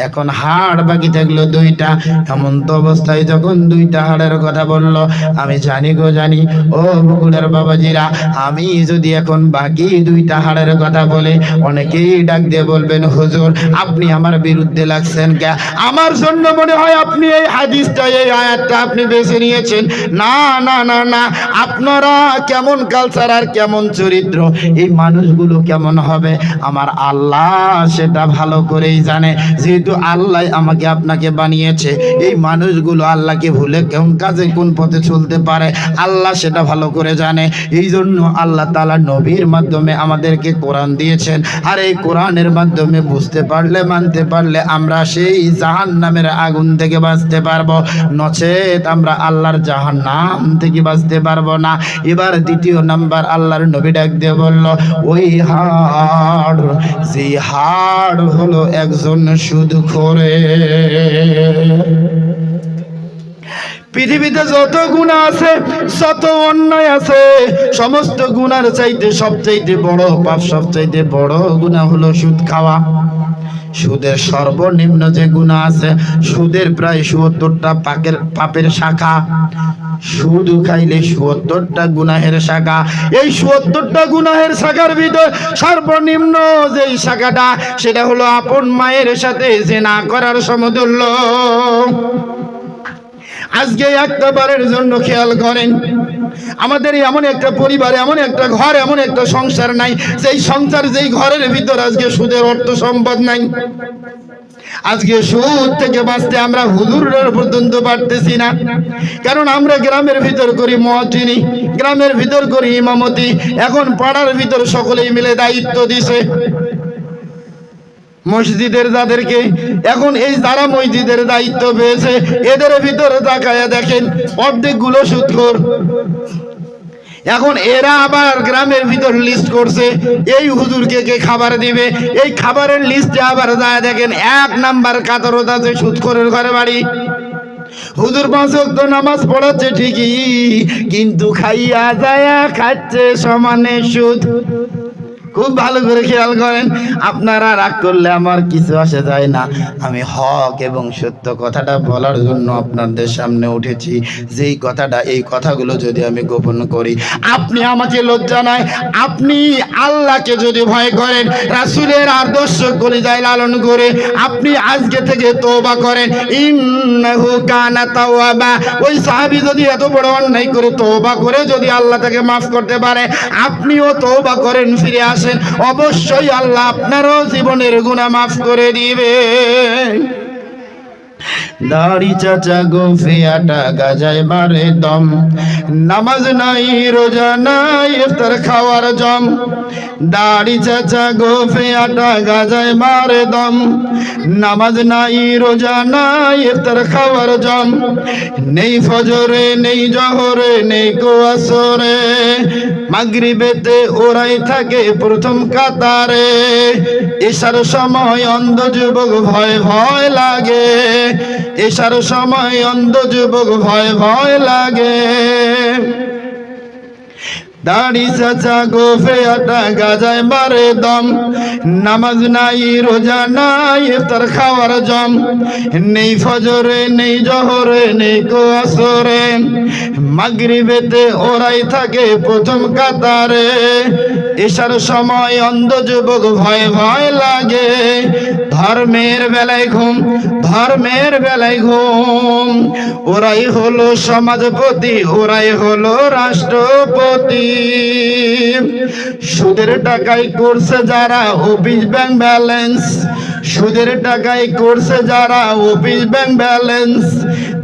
এখন হাড় বাকি থাকলো 2টা। এমন তো অবস্থায় যখন 2টা হাড়ের কথা বললো, আমি জানি গো জানি ও বকুলের বাবাজিরা, আমি যদি এখন বাকি 2টা হাড়ের কথা বলে, অনেকেই ডাক দিয়ে বলবেন হুজুর আপনি আমার বিরুদ্ধে লাগছেন কে? আমার জন্য মনে হয় আপনি এই হাদিসটা, এই আয়াতটা আপনি বেছে নিয়েছেন। না না না না, আপনারা কেমন কালচার আর কেমন চরিত্র, এই মানুষগুলো কেমন হবে আমার আল্লাহ সেটা ভালো করেই জানে। যেহেতু কিন্তু আল্লাহ আমাকে আপনাকে বানিয়েছে। এই মানুষগুলো আল্লাহকে ভুলে কোন কাজে কোন পথে চলতে পারে আল্লাহ সেটা ভালো করে জানে। এই জন্য আল্লাহ তাআলা নবীর মাধ্যমে আমাদেরকে কোরআন দিয়েছেন। আর এই কোরআনের মাধ্যমে বুঝতে পারলে মানতে পারলে আমরা সেই জাহান্নামের আগুন থেকে বাঁচতে পারবো, নচেত আমরা আল্লাহর জাহান্নাম থেকে বাঁচতে পারবো না। এবার দ্বিতীয় নাম্বার আল্লাহর নবী ডাক দিয়ে বলল, ওই হাড়, যে হাড় হলো একজন সুদখোরের। পৃথিবীতে যত গুনাহ আছে, যত অন্যায় আছে, সমস্ত গুনার চাইতে সবচাইতে বড় পাপ, সবচাইতে বড় গুনাহ হলো সুদ খাওয়া। সুদের সর্বনিম্ন যে গুনাহ আছে, সুদের প্রায় ৭৭টা পাপের শাখা। সুদ খাইলে ৭৪টা গুনাহের শাখা। এই ৭৪টা গুনাহের শাখার ভিতর সর্বনিম্ন যেই শাখাটা, সেটা হলো আপন মায়ের সাথে জিনা করার সমতুল্য। আজকে একটা বারের জন্য খেয়াল করেন, আমাদের এমন একটা পরিবার, এমন একটা ঘর, এমন একটা সংসার নাই যেই সংসার, যেই ঘরের ভিতর আজকে সুদের অর্থ সম্পদ নাই। আজকে সুদ থেকে বাঁচতে আমরা হুজুরের পর্যন্ত পারতেছি না, কারণ আমরা গ্রামের ভিতর করি মুয়াজ্জিনি, গ্রামের ভিতর করি ইমামতি। এখন পাড়ার ভিতর সকলেই মিলে দায়িত্ব দিছে মসজিদের যাদেরকে। এখন এই যারা মসজিদের দায়িত্ব পেয়েছে, এদের ভিতরে তাকায়া দেখেন অর্ধেকগুলো সুদখোর। এখন এরা আবার গ্রামের ভিতর লিস্ট করছে এই হুজুরকে কে খাবার দিবে। এই খাবারের লিস্টে আবার যায় দেখেন ১ নাম্বার কাতরত আছে সুদখোরের ঘরে বাড়ি। হুজুর ৫ ওয়াক্ত নামাজ পড়াচ্ছে ঠিকই, কিন্তু খাইয়া যায়া খাচ্ছে সমানে সুদ। খুব ভালো করে খেয়াল করেন, আপনারা রাগ করলে আমার কিছু আসে যায় না। আমি হক এবং সত্য কথাটা বলার জন্য আপনাদের সামনে উঠেছি। যেই কথাটা, এই কথাগুলো যদি আমি গোপন করি, আপনি আমাকে লজ্জা নাই। আপনি আল্লাহকে যদি ভয় করেন, রাসূলের আদর্শ কলিজায় লালন করে আপনি আজকে থেকে তওবা করেন, ইন্নাহু কানা তাওয়াবা। ওই সাহাবী যদি এত বড় অন্যায় করে তওবা করে যদি আল্লাহ তাকে মাফ করতে পারে, আপনিও তওবা করেন, ফিরে আসেন, অবশ্যই আল্লাহ আপনারও জীবনের গুনাহ মাফ করে দিবে। দাড়ি চাচা গোফিয়াটা গাজায় মারে দম, নামাজ নাই রোজা নাই ইফতার খাওয়ার জম। দাড়ি চাচা গোফিয়াটা গাজায় মারে দম, নামাজ নাই রোজা নাই ইফতার খাওয়ার জম। নেই ফজরে নেই জহরে নেই গো আসরে, মাগরিবেতে ওরাই থাকে প্রথম কাতারে। এশার সময় অন্ধ যুবক ভয় ভয় লাগে, এশার সময় অন্ধ যুবক ভয় ভয় লাগে। দাড়ি চাচা গোফিয়াটা গাজায় মারে দম, নামাজ নাই রোজা নাই ইফতার খাওয়ার জম। নেই ফজরে নেই জহরে নেই গো আসরে, মাগরিবেতে ওরাই থাকে প্রথম কাতারে। এশার সময় অন্ধ যুবক ভয় ভয় লাগে। ধর্মের বেলায় ঘুম, ধর্মের বেলায় ঘুম, ওরাই হলো সমাজপতি, ওরাই হলো রাষ্ট্রপতি। সুদের টাকায় করছে যারা অফিস ব্যাংক ব্যালেন্স, সুদের টাকায় করছে যারা অফিস ব্যাংক ব্যালেন্স,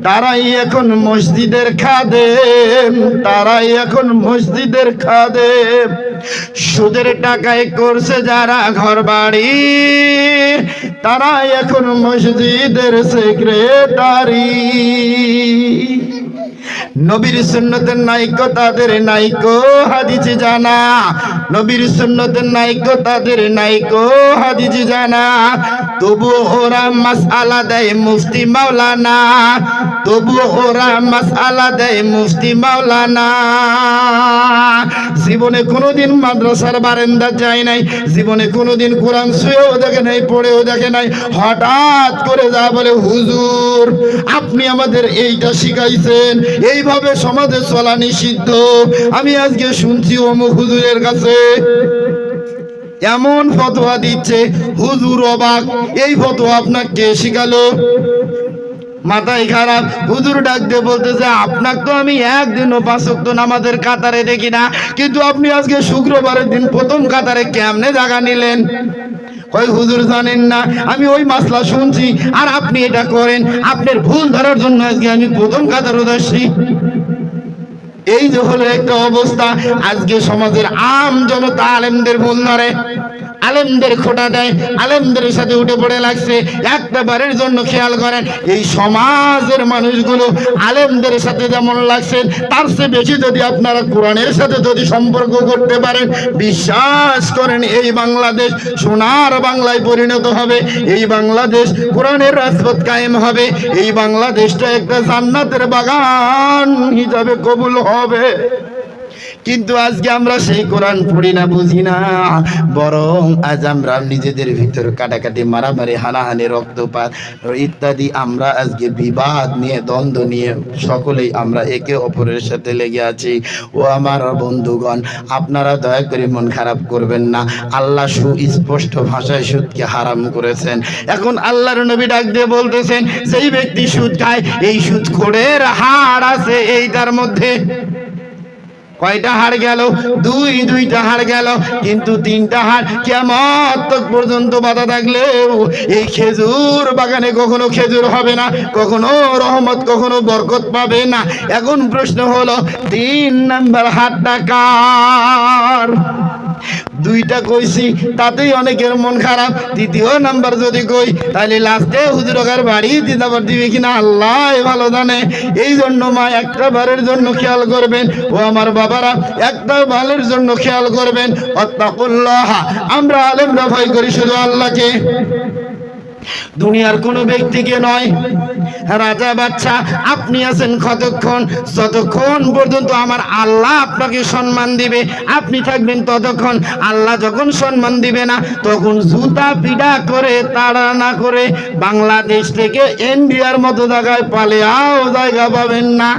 তারাই এখন মসজিদের খাদেম, তারাই এখন মসজিদের খাদেম। সুদের টাকায় করছে যারা ঘর বাড়ি, তারাই এখন মসজিদের সেক্রেটারি। নবীর সুন্নতের নাইকো তাদের নাইকো হাদিস জানা, নবীর সুন্নতের নাইকো তাদের নাইকো হাদিস জানা। তবু ওরা মাসআলা দেয় মুফতি মাওলানা, তবু ওরা মাসআলা দেয় মুফতি মাওলানা। জীবনে কোনোদিন মাদ্রাসার বারান্দা যায় নাই, জীবনে কোনোদিন কোরআন ছুঁয়েও দেখে নাই, পড়েও দেখে নাই। হঠাৎ করে যা বলে, হুজুর আপনি আমাদের এইটা শিখাইছেন, এইভাবে সমাজে চলা নিষিদ্ধ। আমি আজকে শুনছি অমুক হুজুরের কাছে এমন ফতোয়া দিচ্ছে, হুজুর অবাক, এই ফতোয়া আপনাকে কে শিখালো? মাথায় খারাপ। হুজুর ডাক দিয়ে বলতেছে, আপনাকে তো আমি একদিনও 5 ওয়াক্ত নামাজের কাতারে দেখি না, কিন্তু আপনি আজকে শুক্রবারের দিন প্রথম কাতারে কেমনে জায়গা নিলেন? কই হুজুর জানেন না, আমি ওই মাসলা শুনছি আর আপনি এটা করেন, আপনার ভুল ধরার জন্য আজকে আমি প্রথম কাতারে আসছি। এই যে হলো একটা অবস্থা। আজকে সমাজের আম জনতা আলেমদের ভুল ধরে, আলেমদের খোটা দেয়, আলেমদের সাথে উঠে পড়ে লাগছে। একটা বারের জন্য খেয়াল করেন, এই সমাজের মানুষগুলো আলেমদের সাথে যেমন লাগছেন, তার চেয়ে বেশি যদি আপনারা কোরআনের সাথে যদি সম্পর্ক করতে পারেন, বিশ্বাস করেন এই বাংলাদেশ সোনার বাংলায় পরিণত হবে। এই বাংলাদেশ কোরআনের রাজপথ কায়েম হবে। এই বাংলাদেশটা একটা জান্নাতের বাগান হিসাবে কবুল হবে। কিন্তু আজকে আমরা সেই কোরআন পড়ি না, বুঝি না, বরং আজ আমরা নিজেদের ভিতর কাটাকাটি, মারামারি, হানাহানি, রক্তপাত ইত্যাদি আমরা আজকে বিবাদ নিয়ে, দ্বন্দ্ব নিয়ে সকলেই আমরা একে অপরের সাথে লেগে আছি। ও আমার বন্ধুগণ, আপনারা দয়া করে মন খারাপ করবেন না। আল্লাহ সুস্পষ্ট ভাষায় সুদকে হারাম করেছেন। এখন আল্লাহর নবী ডাক দিয়ে বলতেছেন, সেই ব্যক্তি সুদ খায়, এই সুদখোরের হাড় আছে এইটার মধ্যে। কয়টা হাড় গেল? দুইটা হাড় গেল, কিন্তু 3টা হাড় কিয়ামত পর্যন্ত বাধা থাকলেও এই খেজুর বাগানে কখনো খেজুর হবে না, কখনো রহমত, কখনো বরকত পাবে না। এখন প্রশ্ন হলো, 3 নাম্বার হাড়টা কার? 2টা কইছি, তাতেই অনেকের মন খারাপ। 3য় নাম্বার যদি কই, তাহলে লাস্টে হুজুরকার বাড়ি দিদাবার দিবে কিনা আল্লাহ ভালো জানে। এই জন্য মা একটা বারের জন্য খেয়াল করবেন, ও আমার বাবারা একটা বারের জন্য খেয়াল করবেন। আত্তাকুল্লাহ, আমরা আলেমরা ভয় করি শুধু আল্লাহকে, দুনিয়ার কোনো ব্যক্তিকে নয়। রাজা বাদশা আপনি আছেন কতক্ষণ? যতক্ষণ পর্যন্ত আমার আল্লাহ আপনাকে সম্মান দিবে আপনি থাকবেন ততক্ষণ। আল্লাহ যখন সম্মান দিবে না, তখন জুতা পিটা করে, তাড়া না করে বাংলাদেশ থেকে ইন্ডিয়ার মতো জায়গায় পালিয়েও জায়গা পাবেন না।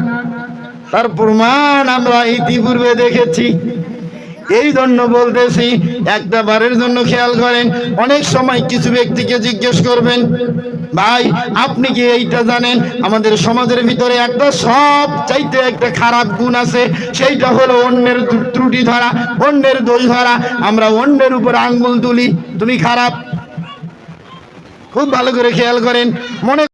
তার প্রমাণ আমরা ইতিপূর্বে দেখেছি। এই জন্য বলতেছি, একটা বারের জন্য খেয়াল করেন। অনেক সময় কিছু ব্যক্তিকে জিজ্ঞেস করবেন, ভাই আপনি কি এইটা জানেন, আমাদের সমাজের ভিতরে একটা সব চাইতে একটা খারাপ গুণ আছে, সেইটা হলো অন্যের ত্রুটি ধরা, অন্যের দোষ ধরা। আমরা অন্যের উপর আঙ্গুল তুলি, তুমি খারাপ। খুব ভালো করে খেয়াল করেন, মনে